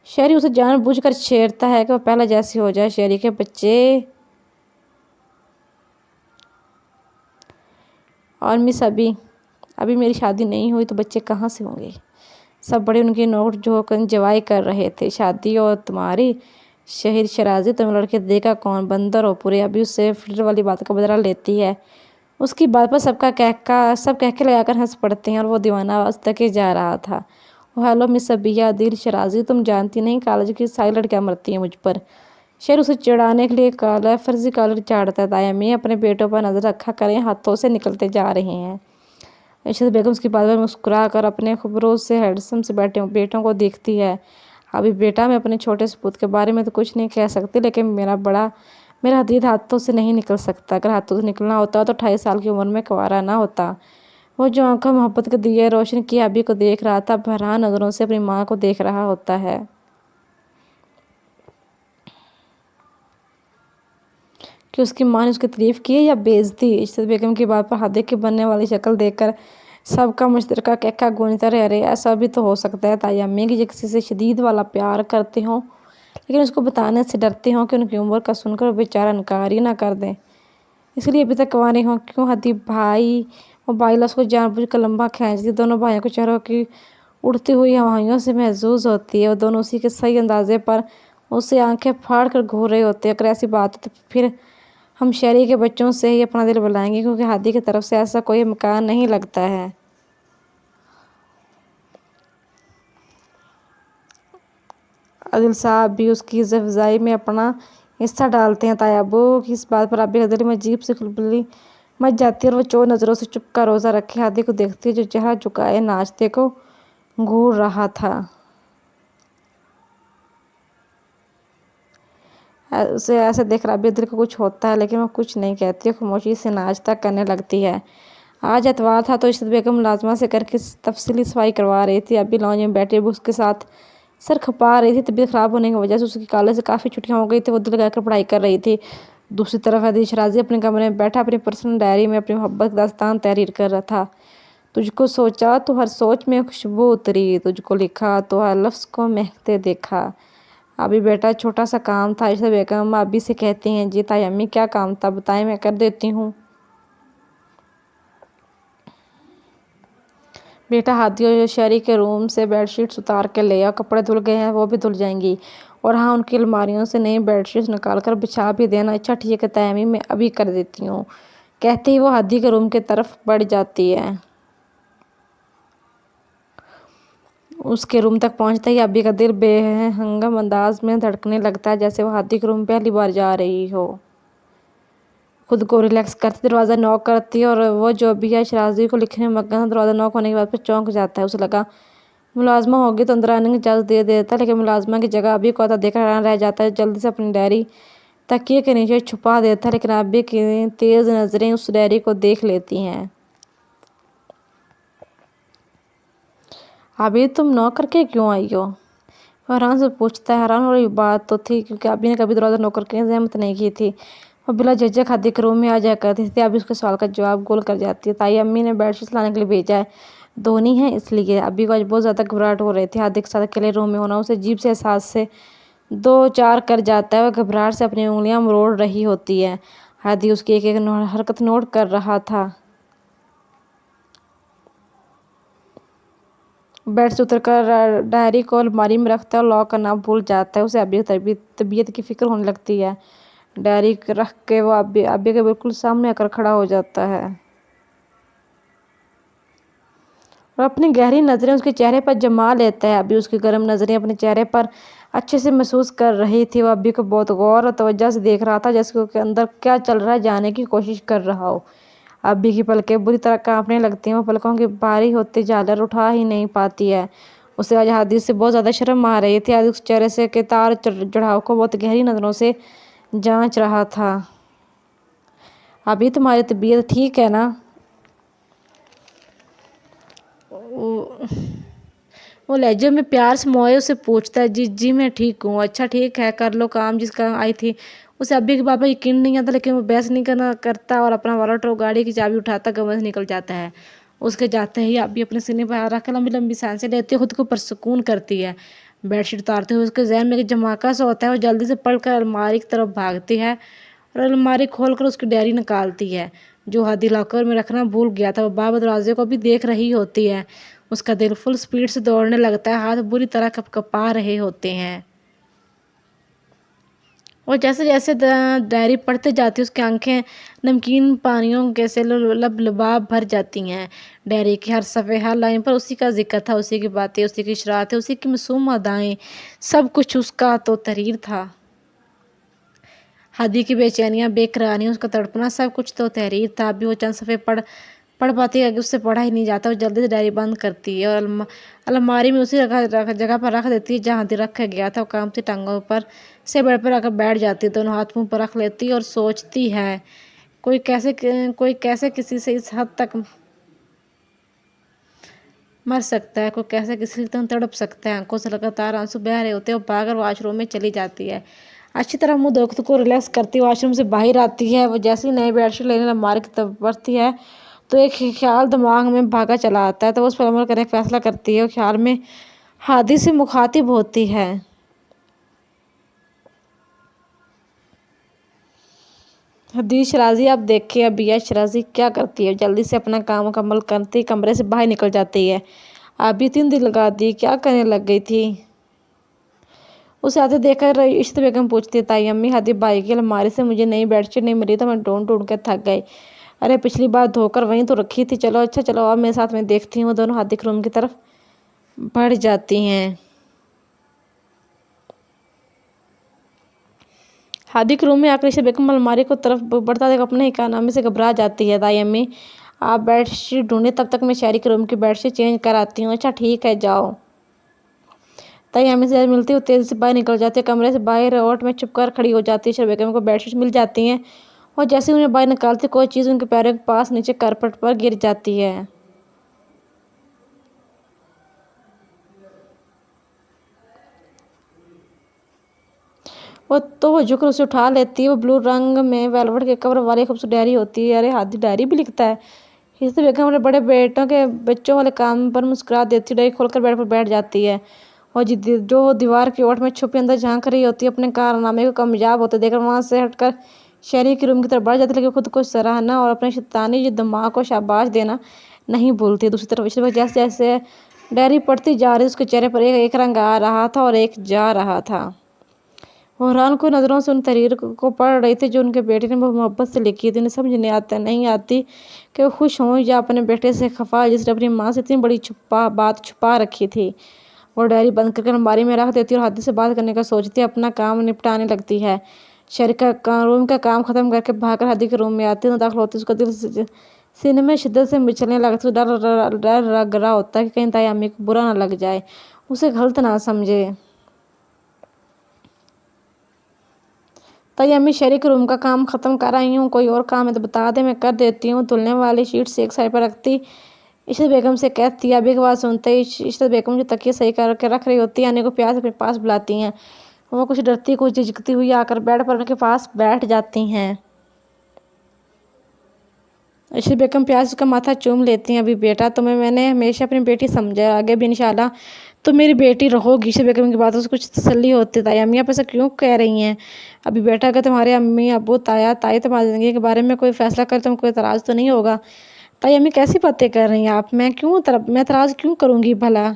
شہری اسے جان بوجھ کر چھیڑتا ہے کہ وہ پہلے جیسی ہو جائے۔ شہری کے بچے اور مس ابھی میری شادی نہیں ہوئی تو بچے کہاں سے ہوں گے؟ سب بڑے ان کی نوک جھوک انجوائے کر رہے تھے۔ شادی اور تمہاری شہر شرازی تم لڑکے دے گا کون؟ بندر ہو پورے۔ ابھی اس سے فلٹر والی بات کا بدلہ لیتی ہے۔ اس کی بات پر سب کہکے لگا کر ہنس پڑتے ہیں اور وہ دیوانہ آواز تکے جا رہا تھا۔ ہیلو مس ابی عادل شرازی، تم جانتی نہیں کالج کی ساری لڑکیاں مرتی ہیں مجھ پر۔ شہر اسے چڑھانے کے لیے فرضی کالر چاڑتا ہے۔ دائمی اپنے بیٹوں پر نظر رکھا کریں، ہاتھوں سے نکلتے جا رہے ہیں۔ ارشد بیگم اس کی بات پر مسکرا کر اپنے خبروں سے ہینڈسم سے بیٹوں کو دیکھتی ہے۔ ابھی بیٹا میں اپنے چھوٹے سپوت کے بارے میں تو کچھ نہیں کہہ سکتی، لیکن میرا حدید ہاتھوں سے نہیں نکل سکتا۔ اگر ہاتھوں سے نکلنا ہوتا تو 28 سال کی عمر میں کنوارا نہ ہوتا۔ وہ جو آنکھوں محبت کے دیے روشن کیے ابھی کو دیکھ رہا تھا، بحران نظروں سے اپنی ماں کو دیکھ رہا ہوتا ہے کہ اس کی ماں نے اس کی تعریف کی ہے یا بے عزتی۔ ارشد بیگم کی بات پر ہادی کی بننے والی شکل دیکھ کر سب کا مشترکہ کہکا گونجتا رہے، ارے ایسا بھی تو ہو سکتا ہے تائی امی کہ یہ کسی سے شدید والا پیار کرتے ہوں لیکن اس کو بتانے سے ڈرتے ہوں کہ ان کی عمر کا سن کر وہ بیچارہ انکار ہی نہ کر دیں، اس لیے ابھی تک کنواری ہوں۔ کیوں ہدی بھائی موبائل اس کو جان بوجھ کر لمبا کھینچتی، دونوں بھائیوں کے چہروں کی اڑتی ہوئی ہوائیوں سے محظوظ ہوتی ہے، وہ دونوں اسی کے صحیح اندازے پر اسے آنکھیں پھاڑ کر گھور رہے ہوتے ہیں۔ اگر ایسی بات ہے تو پھر ہم شہری کے بچوں سے ہی اپنا دل بلائیں گے، کیونکہ ہادی کی طرف سے ایسا کوئی امکان نہیں لگتا ہے۔ عادل صاحب بھی اس کی عزت افزائی میں اپنا حصہ ڈالتے ہیں۔ تائی ابو کی اس بات پر آبی کے دل میں عجیب سی کھلبلی مچ جاتی ہے اور وہ چور نظروں سے چپ کا روزہ رکھے ہادی کو دیکھتی ہے جو چہرہ جھکائے ناشتے کو گھور رہا تھا۔ اسے ایسے دیکھ کر آبی کے دل کو کچھ ہوتا ہے لیکن وہ کچھ نہیں کہتی، وہ خاموشی سے ناشتہ کرنے لگتی ہے۔ آج اتوار تھا تو عشرت بیگم ملازمہ سے گھر کی تفصیلی صفائی کروا رہی تھی۔ آبی لاؤنج میں بیٹھی بکس کے ساتھ سر کھپا رہی تھی۔ طبیعت خراب ہونے کی وجہ سے اس کی کالج سے کافی چھٹیاں ہو گئی تھیں، وہ دل لگا کر پڑھائی کر رہی تھی۔ دوسری طرف ہادی شرازی اپنے کمرے میں بیٹھا اپنی پرسنل ڈائری میں اپنی محبت کی داستان تحریر کر رہا تھا۔ تجھ کو سوچا تو ہر سوچ میں خوشبو اتری، تجھ کو لکھا تو ہر لفظ کو مہکتے دیکھا۔ آبی بیٹا چھوٹا سا کام تھا۔ عشرت بیگم آبی سے کہتی ہیں، جی تائی امی کیا کام تھا بتائیں، میں کر دیتی ہوں۔ بیٹا ہادی اور شہری کے روم سے بیڈ شیٹس اتار کے لے آؤ، کپڑے دھل گئے ہیں وہ بھی دھل جائیں گی، اور ہاں ان کی الماریوں سے نئی بیڈ شیٹس نکال کر بچھا بھی دینا۔ اچھا ٹھیک ہے تائی امی، میں ابھی کر دیتی ہوں، کہتے ہی وہ ہادی کے روم کی طرف بڑھ جاتی ہے۔ اس کے روم تک پہنچتے ہی آبی کا دل بے ہنگم انداز میں دھڑکنے لگتا ہے، جیسے وہ ہادی کے روم میں پہلی بار جا رہی ہو۔ خود کو ریلیکس کرتی دروازہ نوک کرتی ہے اور وہ جو بھی ہے شرازی کو لکھنے میں مگن ہے۔ دروازہ نوک ہونے کے بعد پھر چونک جاتا ہے، اسے لگا ملازمہ ہوگی تو اندر آنے کی اجازت دے دیتا، لیکن ملازمہ کی جگہ آبی کو آتا دیکھ کر حیران رہ جاتا ہے۔ جلدی سے اپنی ڈائری تکیے کے نیچے چھپا دیتا ہے، لیکن آبی کی تیز نظریں اس ڈائری کو دیکھ لیتی ہیں۔ آبی تم نوک کر کے کیوں آئی ہو؟ وہ حیران سے پوچھتا ہے۔ حیران ہونے کی بات تو تھی کیونکہ آبی نے کبھی دروازہ نوک کرنے کی زحمت نہیں کی تھی، وہ بلا جھجک ہادی کے روم میں آ جایا کرتی تھی۔ آبی اس کے سوال کا جواب گول کر جاتی ہے، تائی امی نے بیڈ شیٹس لانے کے لیے بھیجا ہے، دھونی ہیں اس لیے۔ آبی کو آج بہت زیادہ گھبراہٹ ہو رہی تھی، ہادی کے ساتھ اکیلے روم میں ہونا اسے عجیب سے احساس سے دو چار کر جاتا ہے۔ وہ گھبراہٹ سے اپنی انگلیاں مروڑ رہی ہوتی ہے۔ ہادی اس کی ایک ایک حرکت نوٹ کر رہا تھا۔ بیڈ سے اتر کر ڈائری کو الماری میں رکھتا ہے اور لاک کرنا بھول جاتا ہے۔ اسے آبی کی طبیعت کی فکر ہونے لگتی ہے۔ ڈائری رکھ کے وہ آبی کے بالکل سامنے آ کر کھڑا ہو جاتا ہے اور اپنی گہری نظریں اس کے چہرے پر جما لیتا ہے۔ آبی اس کی گرم نظریں اپنے چہرے پر اچھے سے محسوس کر رہی تھی۔ وہ آبی کو بہت غور اور توجہ سے دیکھ رہا تھا، جیسے اس کے اندر کیا چل رہا ہے جاننے کی کوشش کر رہا ہو۔ آبی کی پلکیں بری طرح کانپنے لگتی ہیں، وہ پلکوں کی بھاری ہوتی جھالر اٹھا ہی نہیں پاتی ہے۔ اسے آج ہادی سے بہت زیادہ شرم آ رہی تھی۔ ہادی اس چہرے سے کے تار چڑھاؤ کو بہت گہری نظروں سے جانچ رہا تھا۔ آبی تمہاری طبیعت ٹھیک ہے نا؟ وہ لہجے میں پیار سے موئے اسے پوچھتا ہے۔ جی میں ٹھیک ہوں۔ اچھا ٹھیک ہے، کر لو کام جس کا آئی تھی۔ اسے آبی کی بات پر یقین نہیں آتا، لیکن وہ بحث نہیں کرتا اور اپنا والیٹ اور گاڑی کی چابی اٹھاتا کمرے سے نکل جاتا ہے۔ اس کے جاتے ہی آبی اپنے سینے پر ہاتھ رکھ کر لمبی لمبی سانسیں لیتی ہے، خود کو پرسکون کرتی ہے۔ بیڈ شیٹ اتارتے ہوئے اس کے ذہن میں ایک جھماکا سا ہوتا ہے، وہ جلدی سے پلٹ کر الماری کی طرف بھاگتی ہے اور الماری کھول کر اس کی ڈائری نکالتی ہے جو ہادی لاکر میں رکھنا بھول گیا تھا۔ وہ بار بار دروازے کو بھی دیکھ رہی ہوتی ہے، اس کا دل فل سپیڈ سے دوڑنے لگتا ہے، ہاتھ بری طرح کپکپا رہے ہوتے ہیں۔ اور جیسے جیسے ڈائری پڑھتے جاتی ہے اس کی آنکھیں نمکین پانیوں سے لبلبا بھر جاتی ہیں۔ ڈائری کی ہر صفحے ہر لائن پر اسی کا ذکر تھا، اسی کی باتیں، اسی کی اشارتیں، اسی کی معصوم ادائیں، سب کچھ اس کا تو تحریر تھا۔ ہادی کی بے چینیاں، بے قراریاں، اس کا تڑپنا، سب کچھ تو تحریر تھا۔ ابھی وہ چند صفحے پڑھ پاتی ہے کہ اس سے پڑھا ہی نہیں جاتا۔ وہ جلدی سے ڈائری بند کرتی ہے اور الماری میں اسی جگہ پر رکھ دیتی ہے جہاں ہادی رکھا گیا تھا۔ وہ کانپتی ٹانگوں پر سے بیڈ پر آ کر بیٹھ جاتی ہے، دونوں ہاتھ منہ پر رکھ لیتی ہے اور سوچتی ہے کوئی کیسے کسی سے اس حد تک مر سکتا ہے، کوئی کیسے کسی سے تڑپ سکتا ہے۔ آنکھوں سے لگاتار آنسو بہہ رہے ہوتے ہیں، وہ بھاگ کر واش روم میں چلی جاتی ہے۔ اچھی طرح منہ دھو کر خود کو ریلیکس کرتی ہے، واش روم سے باہر آتی ہے۔ وہ جیسے ہی نئی بیڈ شیٹ لینے الماری کی طرف بڑھتی ہے تو ایک خیال دماغ میں بھاگا چلا آتا ہے، تو اس پر عمل کرنے کا فیصلہ کرتی ہے اور خیال میں ہادی سے مخاطب ہوتی ہے۔ حدیث شرازی اب دیکھیں ابیہ شرازی کیا کرتی ہے۔ جلدی سے اپنا کام مکمل کرتی کمرے سے باہر نکل جاتی ہے۔ ابھی 3 دن لگا دی، کیا کرنے لگ گئی تھی؟ اسے آتے دیکھ کر عشرت بیگم پوچھتی ہے، تائی امی ہادی بھائی کی الماری سے مجھے نئی بیڈ شیٹ نہیں ملی تو میں ڈھونڈ ڈھونڈ کے تھک گئی۔ ارے پچھلی بار دھو کر وہیں تو رکھی تھی، چلو اچھا چلو اب میرے ساتھ میں دیکھتی ہوں۔ وہ دونوں ہادی کے روم کی طرف بڑھ جاتی ہیں۔ ہادی کے روم میں آ کر عشرت بیگم الماری کو طرف بڑھتا دیکھ اپنے ہی کارنامے سے گھبرا جاتی ہے۔ تائی امی آپ بیڈ شیٹ ڈھونڈیں، تب تک میں شہری کے روم کی بیڈ شیٹ چینج کر آتی ہوں۔ اچھا ٹھیک ہے جاؤ۔ تائی امی سے ملتی ہوئی تیزی سے باہر نکل جاتی ہے۔ کمرے سے باہر اوٹ میں چھپ کر کھڑی ہو جاتی ہے۔ عشرت بیگم کو بیڈ شیٹ مل جاتی ہیں اور جیسے انہیں باہر نکالتی کوئی چیز ان کے پیروں کے پاس نیچے کارپیٹ پر گر جاتی ہے۔ وہ جھک کر اسے اٹھا لیتی ہے۔ وہ بلو رنگ میں ویلوٹ کے کور والی خوبصورت ڈائری ہوتی ہے۔ ارے ہادی ڈائری بھی لکھتا ہے۔ عشرت بیگم اپنے بڑے بیٹوں کے بچوں والے کام پر مسکرا دیتی ہے۔ ڈائری کھول کر بیڈ پر بیٹھ جاتی ہے اور جو دیوار کی اوٹ میں چھپی اندر جھانک رہی ہوتی ہے۔ اپنے کارنامے کو کامیاب ہوتے دیکھ کر وہاں سے ہٹ کر شہری کے روم کی طرف بڑھ جاتی ہے، لیکن خود کو سراہنا اور اپنے شیطانی دماغ کو شاباش دینا نہیں بھولتی۔ دوسری طرف عشرت بیگم جیسے جیسے ڈائری پڑھتی جا رہی اس کے چہرے پر ایک رنگ آ رہا تھا اور ایک جا رہا تھا۔ وہ حیران کن نظروں سے ان تحریر کو پڑھ رہی تھی جو ان کے بیٹے نے بہت محبت سے لکھی تھی۔ انہیں سمجھ نہیں آتی کہ وہ خوش ہوں یا اپنے بیٹے سے خفا، جس نے اپنی ماں سے اتنی بڑی بات چھپا رکھی تھی۔ وہ ڈائری بند کر کے الماری میں رکھ دیتی ہے اور ہادی سے بات کرنے کا سوچتی ہے، اپنا کام نپٹانے لگتی ہے۔ شہری کا روم کا کام ختم کر کے بھاگ کر ہادی کے روم میں آتی ہے۔ داخل ہوتی اس کا دل سینے میں شدت سے مچلنے لگتا ہے۔ ڈر لگ رہا ہوتا ہے کہ کہیں تائی امی کو برا نہ لگ جائے، اسے غلط نہ سمجھے۔ تائی امی شہری کے روم کا کام ختم کر آئی ہوں، کوئی اور کام ہے تو بتا دے، میں کر دیتی ہوں۔ دھلنے والی شیٹس ایک سائڈ پر رکھتی عشرت بیگم سے کہتی ہے۔ ابی کی بات سنتے ہی عشرت بیگم جو تکیہ صحیح کر کے رکھ رہی ہوتی ہے، انّی کو پیار سے اپنے پاس بلاتی ہیں۔ وہ کچھ ڈرتی کچھ جھجکتی ہوئی آ کر بیڈ پر ان کے پاس بیٹھ جاتی ہیں۔ عشرت بیگم پیار سے اس کا ماتھا چوم لیتی ہیں۔ ابی بیٹا تمہیں میں نے ہمیشہ اپنی بیٹی سمجھا ہے، آگے بھی انشاءاللہ تم میری بیٹی رہو گی۔ عشرت بیگم کی باتوں سے کچھ تسلی ہوتی ہے۔ تائی امی آپ ایسا کیوں کہہ رہی ہیں؟ ابی بیٹا اگر تمہارے امی ابو تائی تمہاری زندگی کے بارے میں کوئی فیصلہ کرے تو کوئی اعتراض تو نہیں ہوگا؟ تائی امی کیسی باتیں کر رہی ہیں آپ؟ میں اعتراض کیوں کروں گی بھلا؟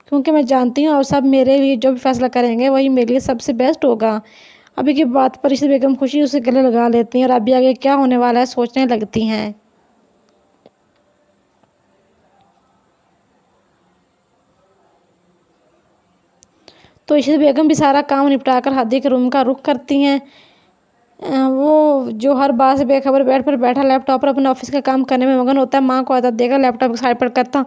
کیونکہ میں جانتی ہوں اور سب میرے لیے جو بھی فیصلہ کریں گے وہی میرے لیے سب سے بیسٹ ہوگا۔ ابی کی بات پر عشرت بیگم خوشی اسے گلے لگا لیتی ہیں اور ابی آگے کیا ہونے والا ہے سوچنے لگتی ہیں۔ تو عشرت بیگم بھی سارا کام نپٹا کر ہادی کے روم کا رخ کرتی ہیں۔ وہ جو ہر بات سے بے خبر بیڈ پر بیٹھا لیپ ٹاپ پر اپنے آفس کا کام کرنے میں مگن ہوتا ہے، ماں کو آتا دے کر لیپ ٹاپ کی سائڈ پر کرتا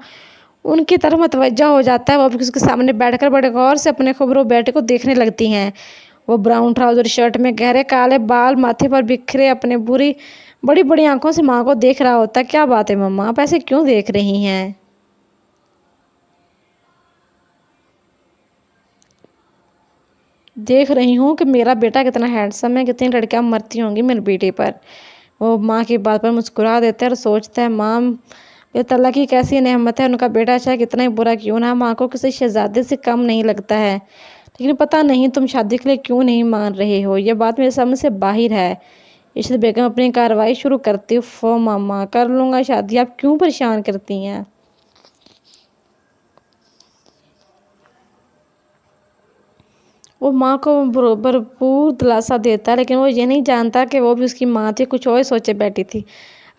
ان کی طرف متوجہ ہو جاتا ہے۔ وہ اس کے سامنے بیٹھ کر بڑے غور سے اپنے خبرو بیٹے کو دیکھنے لگتی ہیں۔ وہ براؤن ٹراؤزر شرٹ میں گہرے کالے بال ماتھے پر بکھرے اپنے بڑی بڑی آنکھوں سے ماں کو دیکھ رہا ہوتا ہے۔ کیا بات ہے مما، آپ ایسے کیوں دیکھ رہی ہیں؟ دیکھ رہی ہوں کہ میرا بیٹا کتنا ہینڈسم ہے، کتنی لڑکیاں مرتی ہوں گی میرے بیٹے پر۔ وہ ماں کی بات پر مسکرا دیتا ہے اور سوچتا ہے، ماں یہ اللہ کی کیسی نعمت ہے، ان کا بیٹا چاہے کتنا ہی برا کیوں نہ، ماں کو کسی شہزادے سے کم نہیں لگتا ہے۔ لیکن پتہ نہیں تم شادی کے لیے کیوں نہیں مان رہے ہو، یہ بات میرے سمجھ سے باہر ہے۔ عشرت بیگم اپنی کارروائی شروع کرتی، فو ماما کر لوں گا شادی، آپ کیوں پریشان کرتی ہیں؟ وہ ماں کو بھرپور دلاسا دیتا ہے، لیکن وہ یہ نہیں جانتا کہ وہ بھی اس کی ماں تھی، کچھ اور سوچے بیٹھی تھی۔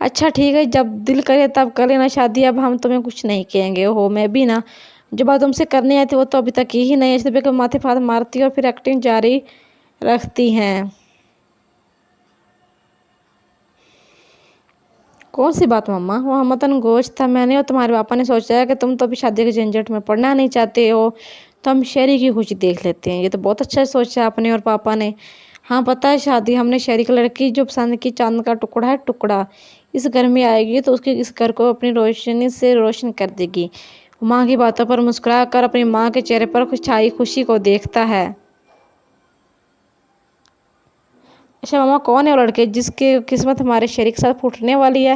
اچھا ٹھیک ہے، جب دل کرے تب کر لینا شادی، اب ہم تمہیں کچھ نہیں کہیں گے۔ اوہو میں بھی نا، جو بات تم سے کرنی آئی تھی وہ تو ابھی تک کی ہی نہیں۔ عشرت بیگم ماتھے ہاتھ مارتی اور پھر ایکٹنگ جاری رکھتی ہیں۔ کون سی بات مما؟ وہ ہمتاً گوش تھا، میں نے اور تمہارے پاپا نے سوچا ہے کہ تم تو ابھی شادی کے جھنجٹ میں پڑنا نہیں چاہتے ہو، تو ہم شہری کی خوشی دیکھ لیتے ہیں۔ یہ تو بہت اچھا سوچا آپ نے اور پاپا نے۔ ہاں پتہ ہے، شادی ہم نے شہری کی لڑکی جو پسند کی چاند کا ٹکڑا ہے ٹکڑا اس گھر میں آئے گی تو اس گھر کو اپنی روشنی سے روشن کر دے گی۔ وہ ماں کی باتوں پر مسکرا کر اپنی ماں کے چہرے پر چھائی خوشی کو دیکھتا ہے۔ اچھا ماما، کون ہے وہ لڑکے جس کی قسمت ہمارے شہری کے ساتھ پھوٹنے والی ہے؟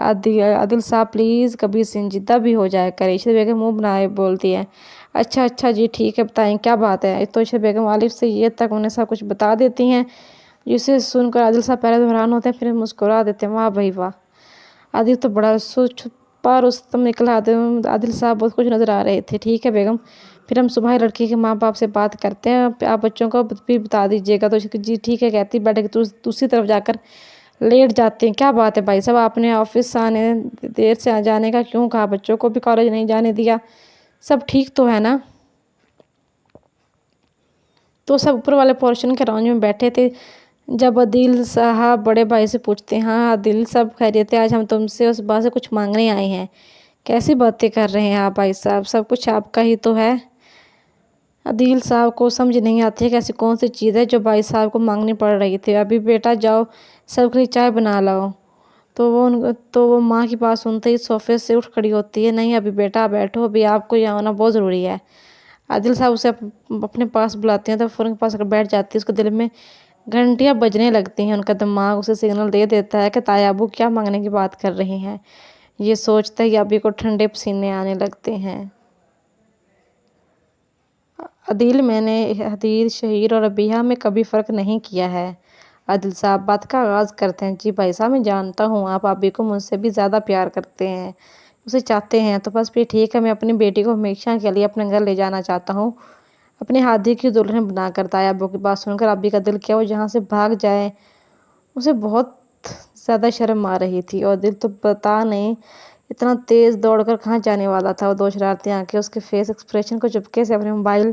عادل صاحب پلیز کبھی سنجیدہ بھی ہو جائے کرے، عشرت بیگم منہ بنائے بولتی ہے۔ اچھا جی ٹھیک ہے، بتائیں کیا بات ہے؟ تو عشرت بیگم الف سے یہ تک انہیں سب کچھ بتا دیتی ہیں، جسے سن کر عادل صاحب پہلے تو حیران ہوتے ہیں، پھر مسکرا دیتے ہیں۔ واہ بھائی واہ، عادل تو بڑا چھپا رستم نکلا۔ عادل صاحب بہت کچھ نظر آ رہے تھے۔ ٹھیک ہے بیگم، پھر ہم صبح لڑکی کے ماں باپ سے بات کرتے ہیں، آپ بچوں کو بھی بتا دیجیے گا۔ تو جی ٹھیک ہے کہتی بیٹھے کہ دوسری طرف جا کر لیٹ جاتے ہیں۔ کیا بات ہے بھائی صاحب، آپ نے آفس آنے دیر سے جانے کا کیوں کہا؟ بچوں کو بھی کالج نہیں جانے دیا، سب ٹھیک تو ہے نا؟ تو سب اوپر والے پورشن کے راؤنڈ میں بیٹھے تھے، جب عادل صاحب بڑے بھائی سے پوچھتے ہیں، ہاں عادل سب خیریت ہے؟ آج ہم تم سے اس بات سے کچھ مانگنے آئے ہیں۔ کیسی باتیں کر رہے ہیں آپ بھائی صاحب، سب کچھ آپ کا ہی تو ہے۔ عادل صاحب کو سمجھ نہیں آتی ہے کہ ایسی کون سی چیز ہے جو بھائی صاحب کو مانگنی پڑ رہی تھی۔ ابھی بیٹا جاؤ سب کے لیے چائے بنا لاؤ۔ تو وہ ماں کی بات سنتے ہی صوفے سے اٹھ کھڑی ہوتی ہے۔ نہیں ابھی بیٹا بیٹھو، ابھی آپ کو یہاں آنا بہت ضروری ہے۔ عادل صاحب اسے اپنے پاس بلاتے ہیں تو فوراً پاس بیٹھ جاتی ہے۔ اس کے دل میں گھنٹیاں بجنے لگتی ہیں، ان کا دماغ اسے سگنل دے دیتا ہے کہ تایا ابو کیا مانگنے کی بات کر رہے ہیں۔ یہ سوچتا ہی ابھی کو ٹھنڈے پسینے آنے لگتے ہیں۔ عادل، میں نے حدید، شہیر اور ابیہ میں کبھی فرق نہیں کیا ہے۔ عادل صاحب بات کا آغاز کرتے ہیں، جی بھائی صاحب میں جانتا ہوں آپ ابھی کو مجھ سے بھی زیادہ پیار کرتے ہیں، اسے چاہتے ہیں، تو بس پھر ٹھیک ہے، میں اپنی بیٹی کو ہمیشہ کے لیے اپنے گھر لے جانا چاہتا ہوں، اپنے ہادی کی دلہن بنا کر۔ تایا ابو کی بات سن کر ابی کا دل کیا وہ جہاں سے بھاگ جائے۔ اسے بہت زیادہ شرم آ رہی تھی، اور دل تو پتہ نہیں اتنا تیز دوڑ کر کہاں جانے والا تھا۔ وہ دو شرارتی آنکھیں اس کے فیس ایکسپریشن کو چپکے سے اپنے موبائل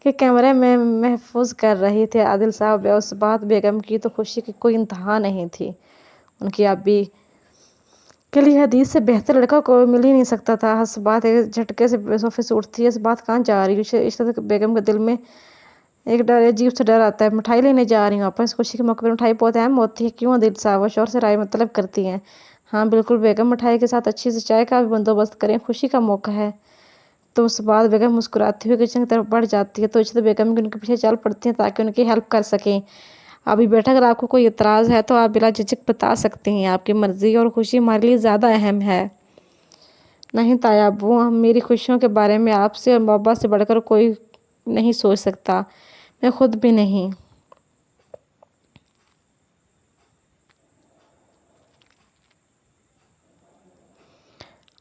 کے کیمرے میں محفوظ کر رہی تھی۔ عادل صاحب اس بات بیگم کی تو خوشی کی کوئی انتہا نہیں تھی۔ ان کی ابی کے لیے حدید سے بہتر لڑکا کوئی مل ہی نہیں سکتا تھا۔ اس بات ایک جھٹکے سے صوفے سے اٹھتی ہے، اس بات کہاں جا رہی ہے؟ عشرت بیگم کے دل میں ایک عجیب سا ڈر آتا ہے۔ مٹھائی لینے جا رہی ہوں آپا، اس خوشی کے موقع پر مٹھائی بہت اہم ہوتی ہے، کیوں عادل صاحب؟ وہ شوہر سے رائے مطلب کرتی ہیں۔ ہاں بالکل بیگم، مٹھائی کے ساتھ اچھی سی چائے کا بھی بندوبست کریں، خوشی کا موقع ہے۔ تو اس بعد بیگم مسکراتی ہوئی کچن کی طرف بڑھ جاتی ہے، تو عشرت بیگم ان کے پیچھے چل پڑتی ہیں تاکہ ان کی ہیلپ کر سکیں۔ ابھی بیٹا اگر آپ کو کوئی اعتراض ہے تو آپ بلا جھجک بتا سکتے ہیں، آپ کی مرضی اور خوشی ہمارے لیے زیادہ اہم ہے۔ نہیں تایا ابو، میری خوشیوں کے بارے میں آپ سے اور بابا سے بڑھ کر کوئی نہیں سوچ سکتا، میں خود بھی نہیں۔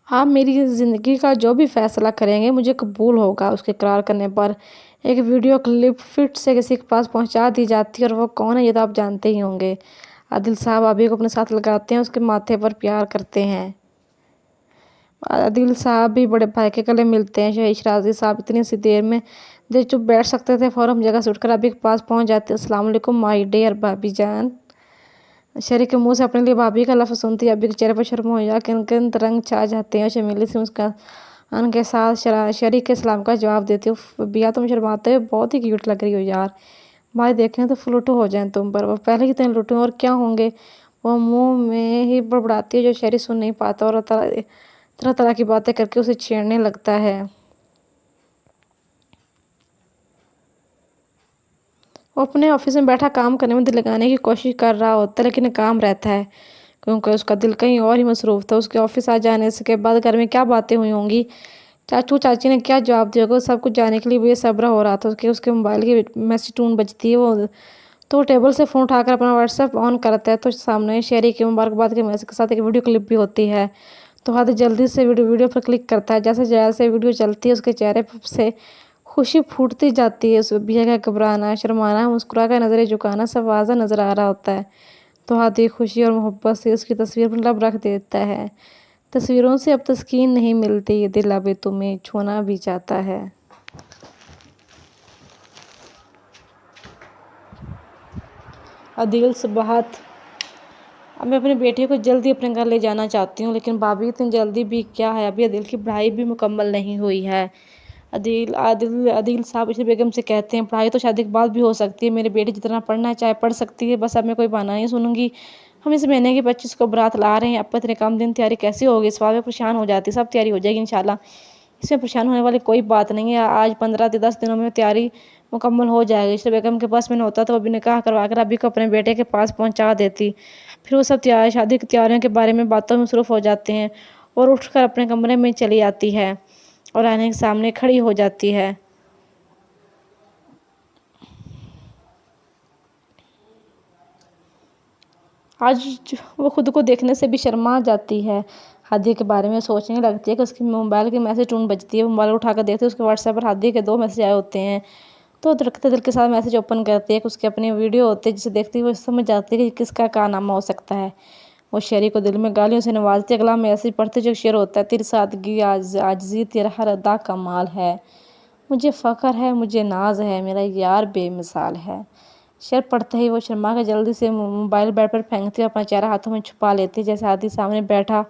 آپ میری زندگی کا جو بھی فیصلہ کریں گے مجھے قبول ہوگا۔ اس کے اقرار کرنے پر ایک ویڈیو کلپ فٹ سے کسی کے پاس پہنچا دی جاتی ہے، اور وہ کون ہے یہ تو آپ جانتے ہی ہوں گے۔ عادل صاحب ابی کو اپنے ساتھ لگاتے ہیں، اس کے ماتھے پر پیار کرتے ہیں۔ عادل صاحب بھی بڑے بھائی کے گلے ملتے ہیں۔ شیرازی صاحب اتنی سی دیر چپ بیٹھ سکتے تھے، فوراً جگہ سے اٹھ کر ابی کے پاس پہنچ جاتے ہیں۔ السلام علیکم مائی ڈیئر بھابی جان۔ شیری کے منہ سے اپنے لیے بھابی کا لفظ سنتی ہے ابی کے چہرے پر شرم و حیا کے انکت رنگ چھا جاتے ہیں، اور شرمیلی سی مسکان کے ساتھ شیری کے سلام کا جواب دیتی ہے۔ اف بیا، تم شرماتے ہوئے بہت ہی کیوٹ لگ رہی ہو یار، بھائی دیکھیں تو فلوٹو ہو جائیں تم پر۔ وہ پہلے کی طرح لٹوں اور کیا ہوں گے، وہ منہ میں ہی بڑبڑاتی ہے جو شیری سن نہیں پاتا، اور طرح طرح کی باتیں کر کے اسے چھیڑنے لگتا ہے۔ وہ اپنے آفس میں بیٹھا کام کرنے میں دل لگانے کی کوشش کر رہا ہوتا ہے، لیکن ناکام رہتا ہے، کیونکہ اس کا دل کہیں اور ہی مصروف تھا۔ اس کے آفس آ جانے کے بعد گھر میں کیا باتیں ہوئی ہوں گی، چاچو چاچی نے کیا جواب دیا ہوگا، سب کچھ جاننے کے لیے بے صبر ہو رہا تھا کہ اس کے موبائل کی میسیج ٹون بجتی ہے۔ تو وہ ٹیبل سے فون اٹھا کر اپنا واٹس ایپ آن کرتا ہے، تو سامنے شیری کی مبارکباد کے میسیج کے ساتھ ایک ویڈیو کلپ بھی ہوتی ہے۔ تو ہاتھ جلدی سے ویڈیو پر کلک کرتا ہے۔ جیسے جیسے ویڈیو چلتی ہے اس کے چہرے سے خوشی پھوٹتی جاتی ہے، اس بیا کا گھبرانا، شرمانا، مسکرا کر نظریں جھکانا سب واضح نظر آ رہا ہوتا ہے۔ تو ہاتھ خوشی اور محبت سے اس کی تصویر پر لب رکھ دیتا ہے۔ تصویروں سے اب تسکین نہیں ملتی، یہ دل اب تمہیں چھونا بھی چاہتا ہے۔ عادل صبحات، اب میں اپنی بیٹی کو جلدی اپنے گھر لے جانا چاہتی ہوں، لیکن بھابھی اتنی جلدی بھی کیا ہے، ابھی عادل کی پڑھائی بھی مکمل نہیں ہوئی ہے۔ عادل صاحب عشرت بیگم سے کہتے ہیں، پڑھائی تو شادی کے بعد بھی ہو سکتی ہے، میری بیٹی جتنا پڑھنا چاہے پڑھ سکتی ہے، بس اب میں کوئی بہانہ نہیں سنوں گی۔ ہم اس مہینے کی 25 کو بارات لا رہے ہیں، اب اتنے کم دن تیاری کیسے ہوگی؟ اس بات میں پریشان ہو جاتی، سب تیاری ہو جائے گی انشاءاللہ، اس میں پریشان ہونے والی کوئی بات نہیں ہے، آج 15 سے 10 دنوں میں تیاری مکمل ہو جائے گی۔ عشرت بیگم کے پاس میں نہ ہوتا تو وہ بھی نکاح کروا کر ابھی کو اپنے بیٹے کے پاس پہنچا دیتی۔ پھر وہ سب شادی کی تیاریوں کے بارے میں باتوں میں مصروف ہو جاتے ہیں اور اٹھ کر اپنے کمرے میں چلی آتی ہے اور آئینے کے سامنے کھڑی ہو جاتی ہے۔ آج وہ خود کو دیکھنے سے بھی شرما جاتی ہے، ہادی کے بارے میں سوچنے لگتی ہے کہ اس کی موبائل کی میسج ٹون بجتی ہے۔ وہ موبائل اٹھا کر دیکھتی ہے، اس کے واٹس ایپ پر ہادی کے 2 میسج آئے ہوتے ہیں۔ تو دھڑکتے دل کے ساتھ میسج اوپن کرتی ہے کہ اس کی اپنی ویڈیو ہوتی ہے، جسے دیکھتی وہ سمجھ جاتی ہے کہ کس کا کارنامہ ہو سکتا ہے۔ وہ شہری کو دل میں گالیوں سے نوازتی ہے۔ اگلا میسج پڑھتے جو شعر ہوتا ہے: تیری سادگی عاجزی تیرا ہر ادا کمال ہے، مجھے فخر ہے مجھے ناز ہے، میرا یار بے مثال ہے۔ شعر پڑھتے ہی وہ شرما کے جلدی سے موبائل بیڈ پر پھینکتی اور اپنا چہرہ ہاتھوں میں چھپا لیتی، جیسے ہادی سامنے بیٹھا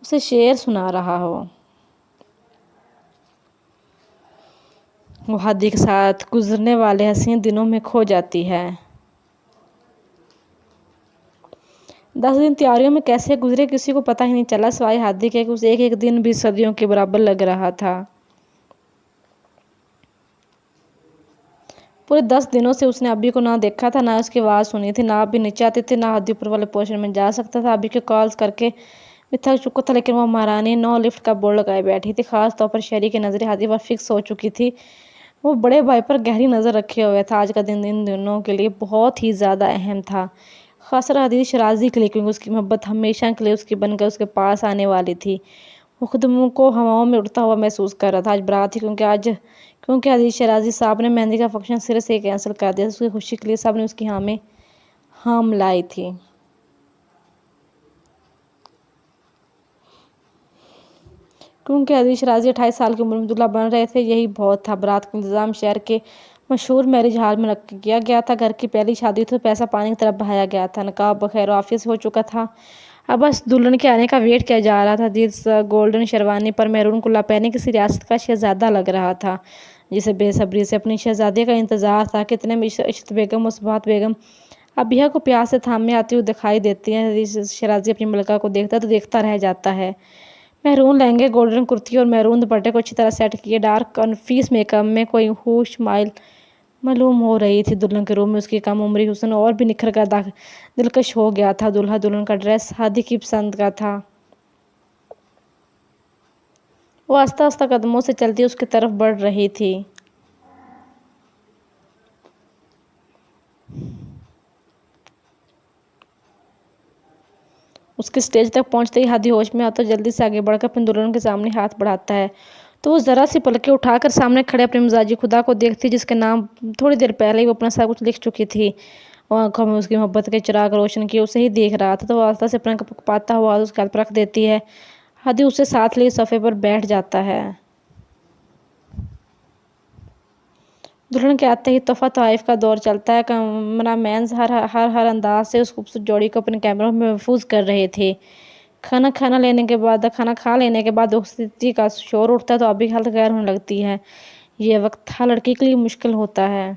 اسے شعر سنا رہا ہو۔ وہ ہادی کے ساتھ گزرنے والے حسین دنوں میں کھو جاتی ہے۔ 10 دن تیاریوں میں کیسے گزرے کسی کو پتہ ہی نہیں چلا، سوائے ہادی کے کہ اسے ایک ایک دن بھی صدیوں کے برابر لگ رہا تھا۔ پورے 10 دنوں سے اس نے ابی کو نہ دیکھا تھا، نہ اس کی آواز سنی تھی، نہ ابی نیچے آتے تھے، نہ ہادی اوپر والے پورشن میں جا سکتا تھا۔ ابی کے کالز کر کے بھی تھک چکا تھا، لیکن وہ مہارانی نو لفٹ کا بورڈ لگائے بیٹھی تھی۔ خاص طور پر شہری کی نظریں ہادی پر فکس ہو چکی تھی، وہ بڑے بھائی پر گہری نظر رکھے ہوئے تھا۔ آج کا دن ان دونوں کے لیے بہت ہی زیادہ اہم تھا، خاص طور حدیث شیرازی کے لیے، کیونکہ اس کی محبت ہمیشہ کے لیے اس کی بن کر اس کے پاس آنے والی تھی۔ وہ خود کو ہواؤں میں اڑتا ہوا محسوس کر رہا تھا۔ آج بارات تھی، کیونکہ حدیث شیرازی صاحب نے مہندی کا فنکشن سرے سے کینسل کر دیا۔ اس کی خوشی کے لیے سب نے اس کی ہاں میں ہاں ملائی تھی۔ کیونکہ حدیث شیرازی 28 سال کی عمر میں دلہا بن رہے تھے، یہی بہت تھا۔ بارات کا انتظام شہر کے مشہور میرج ہال میں کیا گیا تھا۔ گھر کی پہلی شادی تھی، پیسہ پانی کی طرح بہایا گیا تھا۔ نکاح بخیر و عافیت سے ہو چکا تھا، اب بس دلہن کے آنے کا ویٹ کیا جا رہا تھا۔ حدیث گولڈن شیروانی پر میرون کلا پہنے کسی ریاست کا شہزادہ لگ رہا تھا، جسے بے صبری سے اپنی شہزادی کا انتظار تھا۔ اتنے میں عشرت بیگم اور صباحت بیگم ابیہ کو پیار سے تھامے آتی ہوئی دکھائی دیتی ہیں۔ حدیث شیرازی اپنی ملکہ کو دیکھتا تو دیکھتا رہ جاتا ہے۔ میرون لہنگے، گولڈن کرتی اور میرون دوپٹے کو اچھی طرح سیٹ کیے ڈارک اور نفیس میک اپ میں کوئی ہوش معلوم ہو رہی تھی۔ دلہن کے روم میں اس کی کم عمری حسن اور بھی نکھر کر دلکش ہو گیا تھا۔ دلہا دلہن کا ڈریس ہادی کی پسند کا تھا۔ وہ آہستہ آہستہ قدموں سے چلتی اس کی طرف بڑھ رہی تھی۔ اس کے سٹیج تک پہنچتے ہی ہادی ہوش میں آتا ہے، جلدی سے آگے بڑھ کر اپنی دلہن کے سامنے ہاتھ بڑھاتا ہے تو وہ ذرا سی پلکیں اٹھا کر سامنے کھڑے اپنے مزاجی خدا کو دیکھتی، جس کے نام تھوڑی دیر پہلے ہی وہ اپنا سب کچھ لکھ چکی تھی۔ وہ آنکھوں میں اس کی محبت کے چراغ روشن کیے اسے ہی دیکھ رہا تھا، تو وہ آہستہ سے اپنا پاتا ہوا اس کے ہاتھ پر رکھ دیتی ہے۔ ہادی اسے ساتھ لیے صفحے پر بیٹھ جاتا ہے۔ دلہن کے آتے ہی تحفہ تحائف کا دور چلتا ہے۔ کیمرہ مینز ہر انداز سے اس خوبصورت جوڑی کو اپنے کیمروں میں محفوظ کر رہے تھے۔ کھانا کھا لینے کے بعد دوستی کا شور اٹھتا ہے تو ابھی حالت غیر ہونے لگتی ہے۔ یہ وقت ہر لڑکی کے لیے مشکل ہوتا ہے،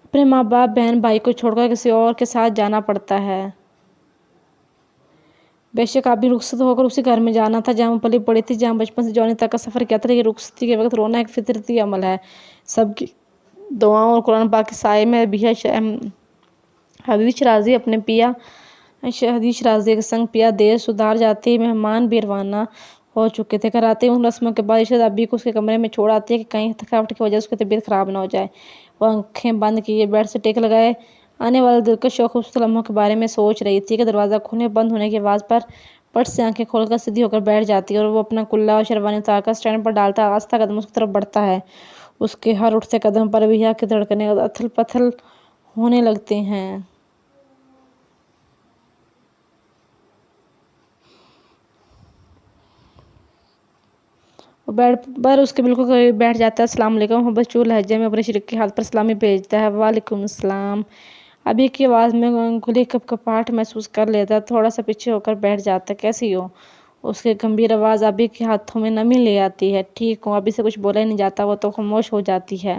اپنے ماں باپ بہن بھائی کو چھوڑ کر کسی اور کے ساتھ جانا پڑتا ہے۔ بے شک ابھی رخصت ہو کر اسی گھر میں جانا تھا جہاں وہ پلی بڑی تھی، جہاں بچپن سے جوانی تک کا سفر کیا تھا۔ یہ رخصتی کے وقت رونا ایک فطرتی عمل ہے۔ سب کی دعاؤں اور قرآن پاک کے سائے میں حدیث شیرازی اپنے پیا حدیث شیرازی کے سنگ پیا دیر سدھار جاتی ہے۔ مہمان بھی روانہ ہو چکے تھے۔ گھر آتے ہی ان رسموں کے بعد عشرت ابی کو اس کے کمرے میں چھوڑ آتی ہے کہ کہیں تھکاوٹ کی وجہ سے اس کی طبیعت خراب نہ ہو جائے۔ وہ آنکھیں بند کیے بیڈ سے ٹیک لگائے آنے والے دلکش اور خوبصورت لمحوں کے بارے میں سوچ رہی تھی کہ دروازہ کھلنے بند ہونے کی آواز پر پٹ سے آنکھیں کھول کر سیدھی ہو کر بیٹھ جاتی ہے اور وہ اپنا کلا اور شیروانی اتار کر اسٹینڈ پر ڈالتا آہستہ قدم اس کی طرف بڑھتا ہے۔ اس کے ہر اٹھتے قدم پر ابیہ کی دھڑکنیں اتھل پتھل ہونے لگتی ہیں۔ وہ بیڈ پر اس کے بالکل قریب بیٹھ جاتا ہے۔ السلام علیکم، وہ بس چور لہجے میں اپنے شریک کے ہاتھ پر سلامی بھیجتا ہے۔ وعلیکم السلام۔ ابی کی آواز میں کھلی کپکپاہٹ محسوس کر لیتا ہے، تھوڑا سا پیچھے ہو کر بیٹھ جاتا ہے۔ کیسی ہو؟ اس کی گمبھیر آواز ابی کے ہاتھوں میں نمی لے آتی ہے۔ ٹھیک ہوں۔ ابی سے کچھ بولا ہی نہیں جاتا، وہ تو خاموش ہو جاتی ہے۔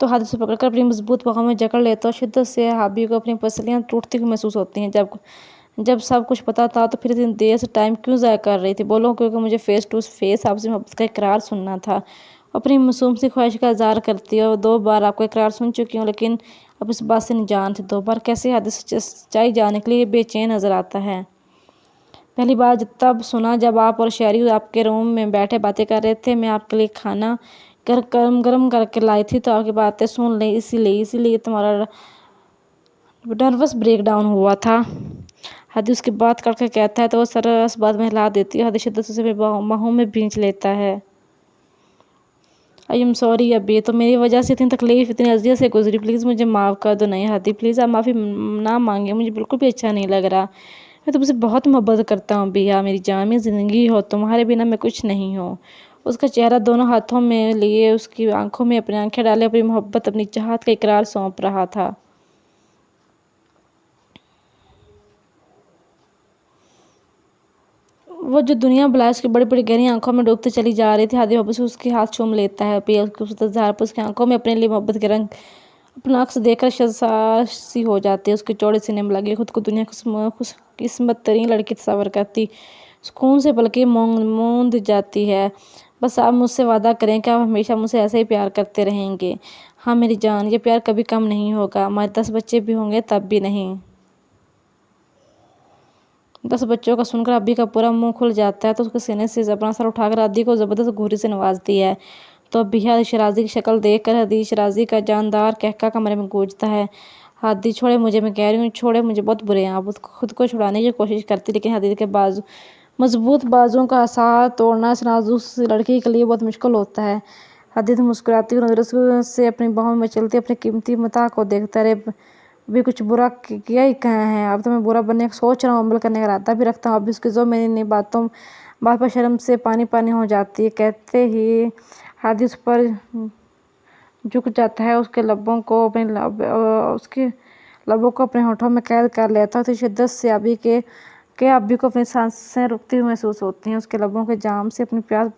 تو ہاتھ سے پکڑ کر اپنی مضبوط باہوں میں جکڑ لیتا اور شدت سے ہابی کو اپنی پسلیاں ٹوٹتی ہوئی محسوس ہوتی ہیں۔ جب سب کچھ پتا تھا تو پھر اتنی دیر سے ٹائم کیوں ضائع کر رہی تھی؟ بولو، کیونکہ مجھے فیس ٹو فیس آپ سے محبت کا اقرار سننا تھا، اپنی معصوم سی خواہش کا اظہار کرتی اور 2 بار آپ کا اقرار سن چکی ہوں، لیکن اب اس بات سے انجان تھی 2 بار کیسے؟ حد سے سچائی جاننے کے لیے بے چین نظر آتا ہے۔ پہلی بار تب سنا جب آپ اور شہری آپ کے روم میں بیٹھے باتیں کر رہے تھے۔ میں آپ کے لیے کھانا گرم کر کے لائی تھی تو آپ کی باتیں سن لیں، اسی لیے تمہارا نروس بریک ڈاؤن ہوا تھا۔ ہادی اس کی بات کر کے کہتا ہے تو وہ سر اس بات میں ہلا دیتی ہے۔ ہادی شدت سے اسے باہوں میں بھینچ لیتا ہے۔ آئی ایم سوری ابھی، تو میری وجہ سے اتنی تکلیف، اتنی اذیت سے گزری، پلیز مجھے معاف کر دو۔ نہیں ہادی پلیز، آپ معافی نہ مانگیں، مجھے بالکل بھی اچھا نہیں لگ رہا۔ میں تم سے بہت محبت کرتا ہوں بیا، میری جان، میری زندگی ہو، تمہارے بنا میں کچھ نہیں ہوں۔ اس کا چہرہ دونوں ہاتھوں میں لیے اس کی آنکھوں میں اپنی آنکھیں ڈالے اپنی محبت، اپنی چاہت کا اقرار سونپ رہا تھا۔ وہ جو دنیا بلائے اس کی بڑی بڑی گہری آنکھوں میں ڈوبتی چلی جا رہی تھی۔ ہادی محبت سے اس کے ہاتھ چوم لیتا ہے۔ پیا اس خوبصورت اظہار پر اس کی آنکھوں میں اپنے لیے محبت کے رنگ اپنا عکس دیکھ کر شرمسار سی ہو جاتی ہے۔ اس کے چوڑے سینے میں لگی خود کو دنیا کی خوش قسمت ترین لڑکی تصور کرتی سکون سے پلکیں موند جاتی ہے۔ بس آپ مجھ سے وعدہ کریں کہ آپ ہمیشہ مجھ سے ایسے ہی پیار کرتے رہیں گے۔ ہاں میری جان، یہ پیار کبھی کم نہیں ہوگا، ہمارے 10 بچے بھی ہوں گے تب بھی نہیں۔ 10 بچوں کا سن کر ابی کا پورا منہ کھل جاتا ہے تو اس کے سینے سے اپنا سر اٹھا کر ہادی کو زبردست گھوری سے نوازتی ہے تو ابی ہادی شیرازی کی شکل دیکھ کر ہادی شیرازی کا جاندار قہقہ کمرے میں گونجتا ہے۔ ہادی چھوڑے مجھے، میں کہہ رہی ہوں چھوڑے مجھے، بہت برے ہیں آپ۔ خود کو چھڑانے کی کوشش کرتی لیکن ہادی کے مضبوط بازوؤں کا حصار توڑنا اس نازک سی لڑکی کے لیے بہت مشکل ہوتا ہے۔ ہادی مسکراتی ہوئی نظروں سے اپنی باہوں میں مچلتی اپنے قیمتی متاع کو دیکھتا ہے۔ ابھی کچھ برا کیا ہی کہا ہے، اب تو میں برا بننے کا سوچ رہا ہوں، عمل کرنے کا ارادہ بھی رکھتا ہوں۔ ابھی اس کی زو میری بات پر شرم سے پانی ہو جاتی ہے۔ کہتے ہی ہادی اس پر جھک جاتا ہے، اس کے لبوں کو اپنے ہونٹوں میں قید کر لیتا ہے تو شدت سے ابی کو اپنی سانسیں رکتی ہوئی محسوس ہوتی ہیں۔ اس کے لبوں کے جام سے اپنی پیاس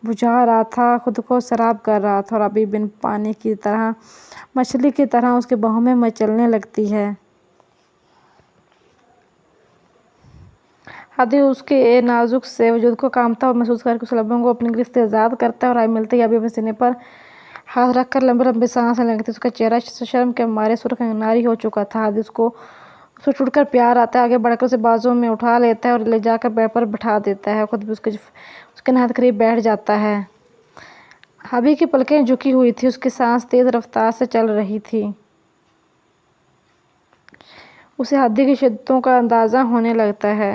بجھا رہا تھا، خود کو سراب کر رہا تھا اور ابی بن پانی کی طرح، مچھلی کی طرح اس کے باہوں میں مچلنے لگتی ہے۔ ہادی اس کے نازک سے وجود کو کانپتا ہوا محسوس کر کے اس کے لبوں کو اپنی گرفت سے آزاد کرتا ہے اور ملتے ہی ابی اپنے سینے پر ہاتھ رکھ کر لمبی لمبی سانس لینے لگتی ہے۔ اس کا چہرہ شرم کے مارے سرخ انگاری ہو چکا تھا۔ ہادی اس پر ٹوٹ کر پیار آتا ہے، آگے بڑھ کر اسے بازوؤں میں اٹھا لیتا ہے اور لے جا کر بیڈ پر بٹھا دیتا ہے، خود بھی اس کے نہایت قریب بیٹھ جاتا ہے۔ ابی کی پلکیں جھکی ہوئی تھیں، اس کی سانس تیز رفتار سے چل رہی تھی۔ اسے ہادی کی شدتوں کا اندازہ ہونے لگتا ہے۔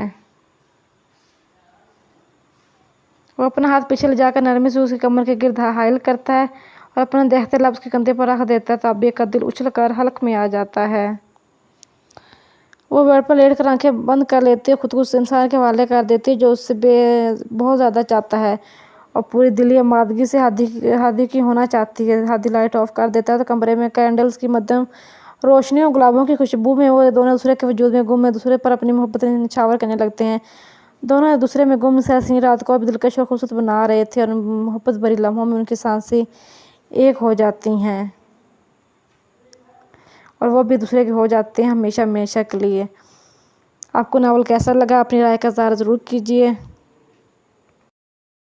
وہ اپنا ہاتھ پیچھے لے جا کر نرمی سے اس کی کمر کے گرد حائل کرتا ہے اور اپنا دہتے لب اس کے کندھے پر رکھ دیتا ہے تو ابی کا دل اچھل کر حلق میں آ جاتا ہے۔ وہ بیڈ پر لیٹ کر آنکھیں بند کر لیتی ہے، خود کو اس انسان کے حوالے کر دیتی ہے جو اس سے بہت زیادہ چاہتا ہے اور پوری دلی آمادگی سے ہادی کی ہونا چاہتی ہے۔ ہادی لائٹ آف کر دیتا ہے تو کمرے میں کینڈلز کی مدھم روشنی اور گلابوں کی خوشبو میں وہ دونوں دوسرے کے وجود میں گم، ایک دوسرے پر اپنی محبت نچھاور کرنے لگتے ہیں۔ دونوں ایک دوسرے میں گم اس حسین رات کو اب دلکش اور خوبصورت بنا رہے تھے اور محبت بھری لمحوں میں ان کی سانسیں ایک ہو جاتی ہیں اور وہ بھی ایک دوسرے کے ہو جاتے ہیں ہمیشہ ہمیشہ کے لیے۔ آپ کو ناول کیسا لگا؟ اپنی رائے کا اظہار ضرور کیجیے۔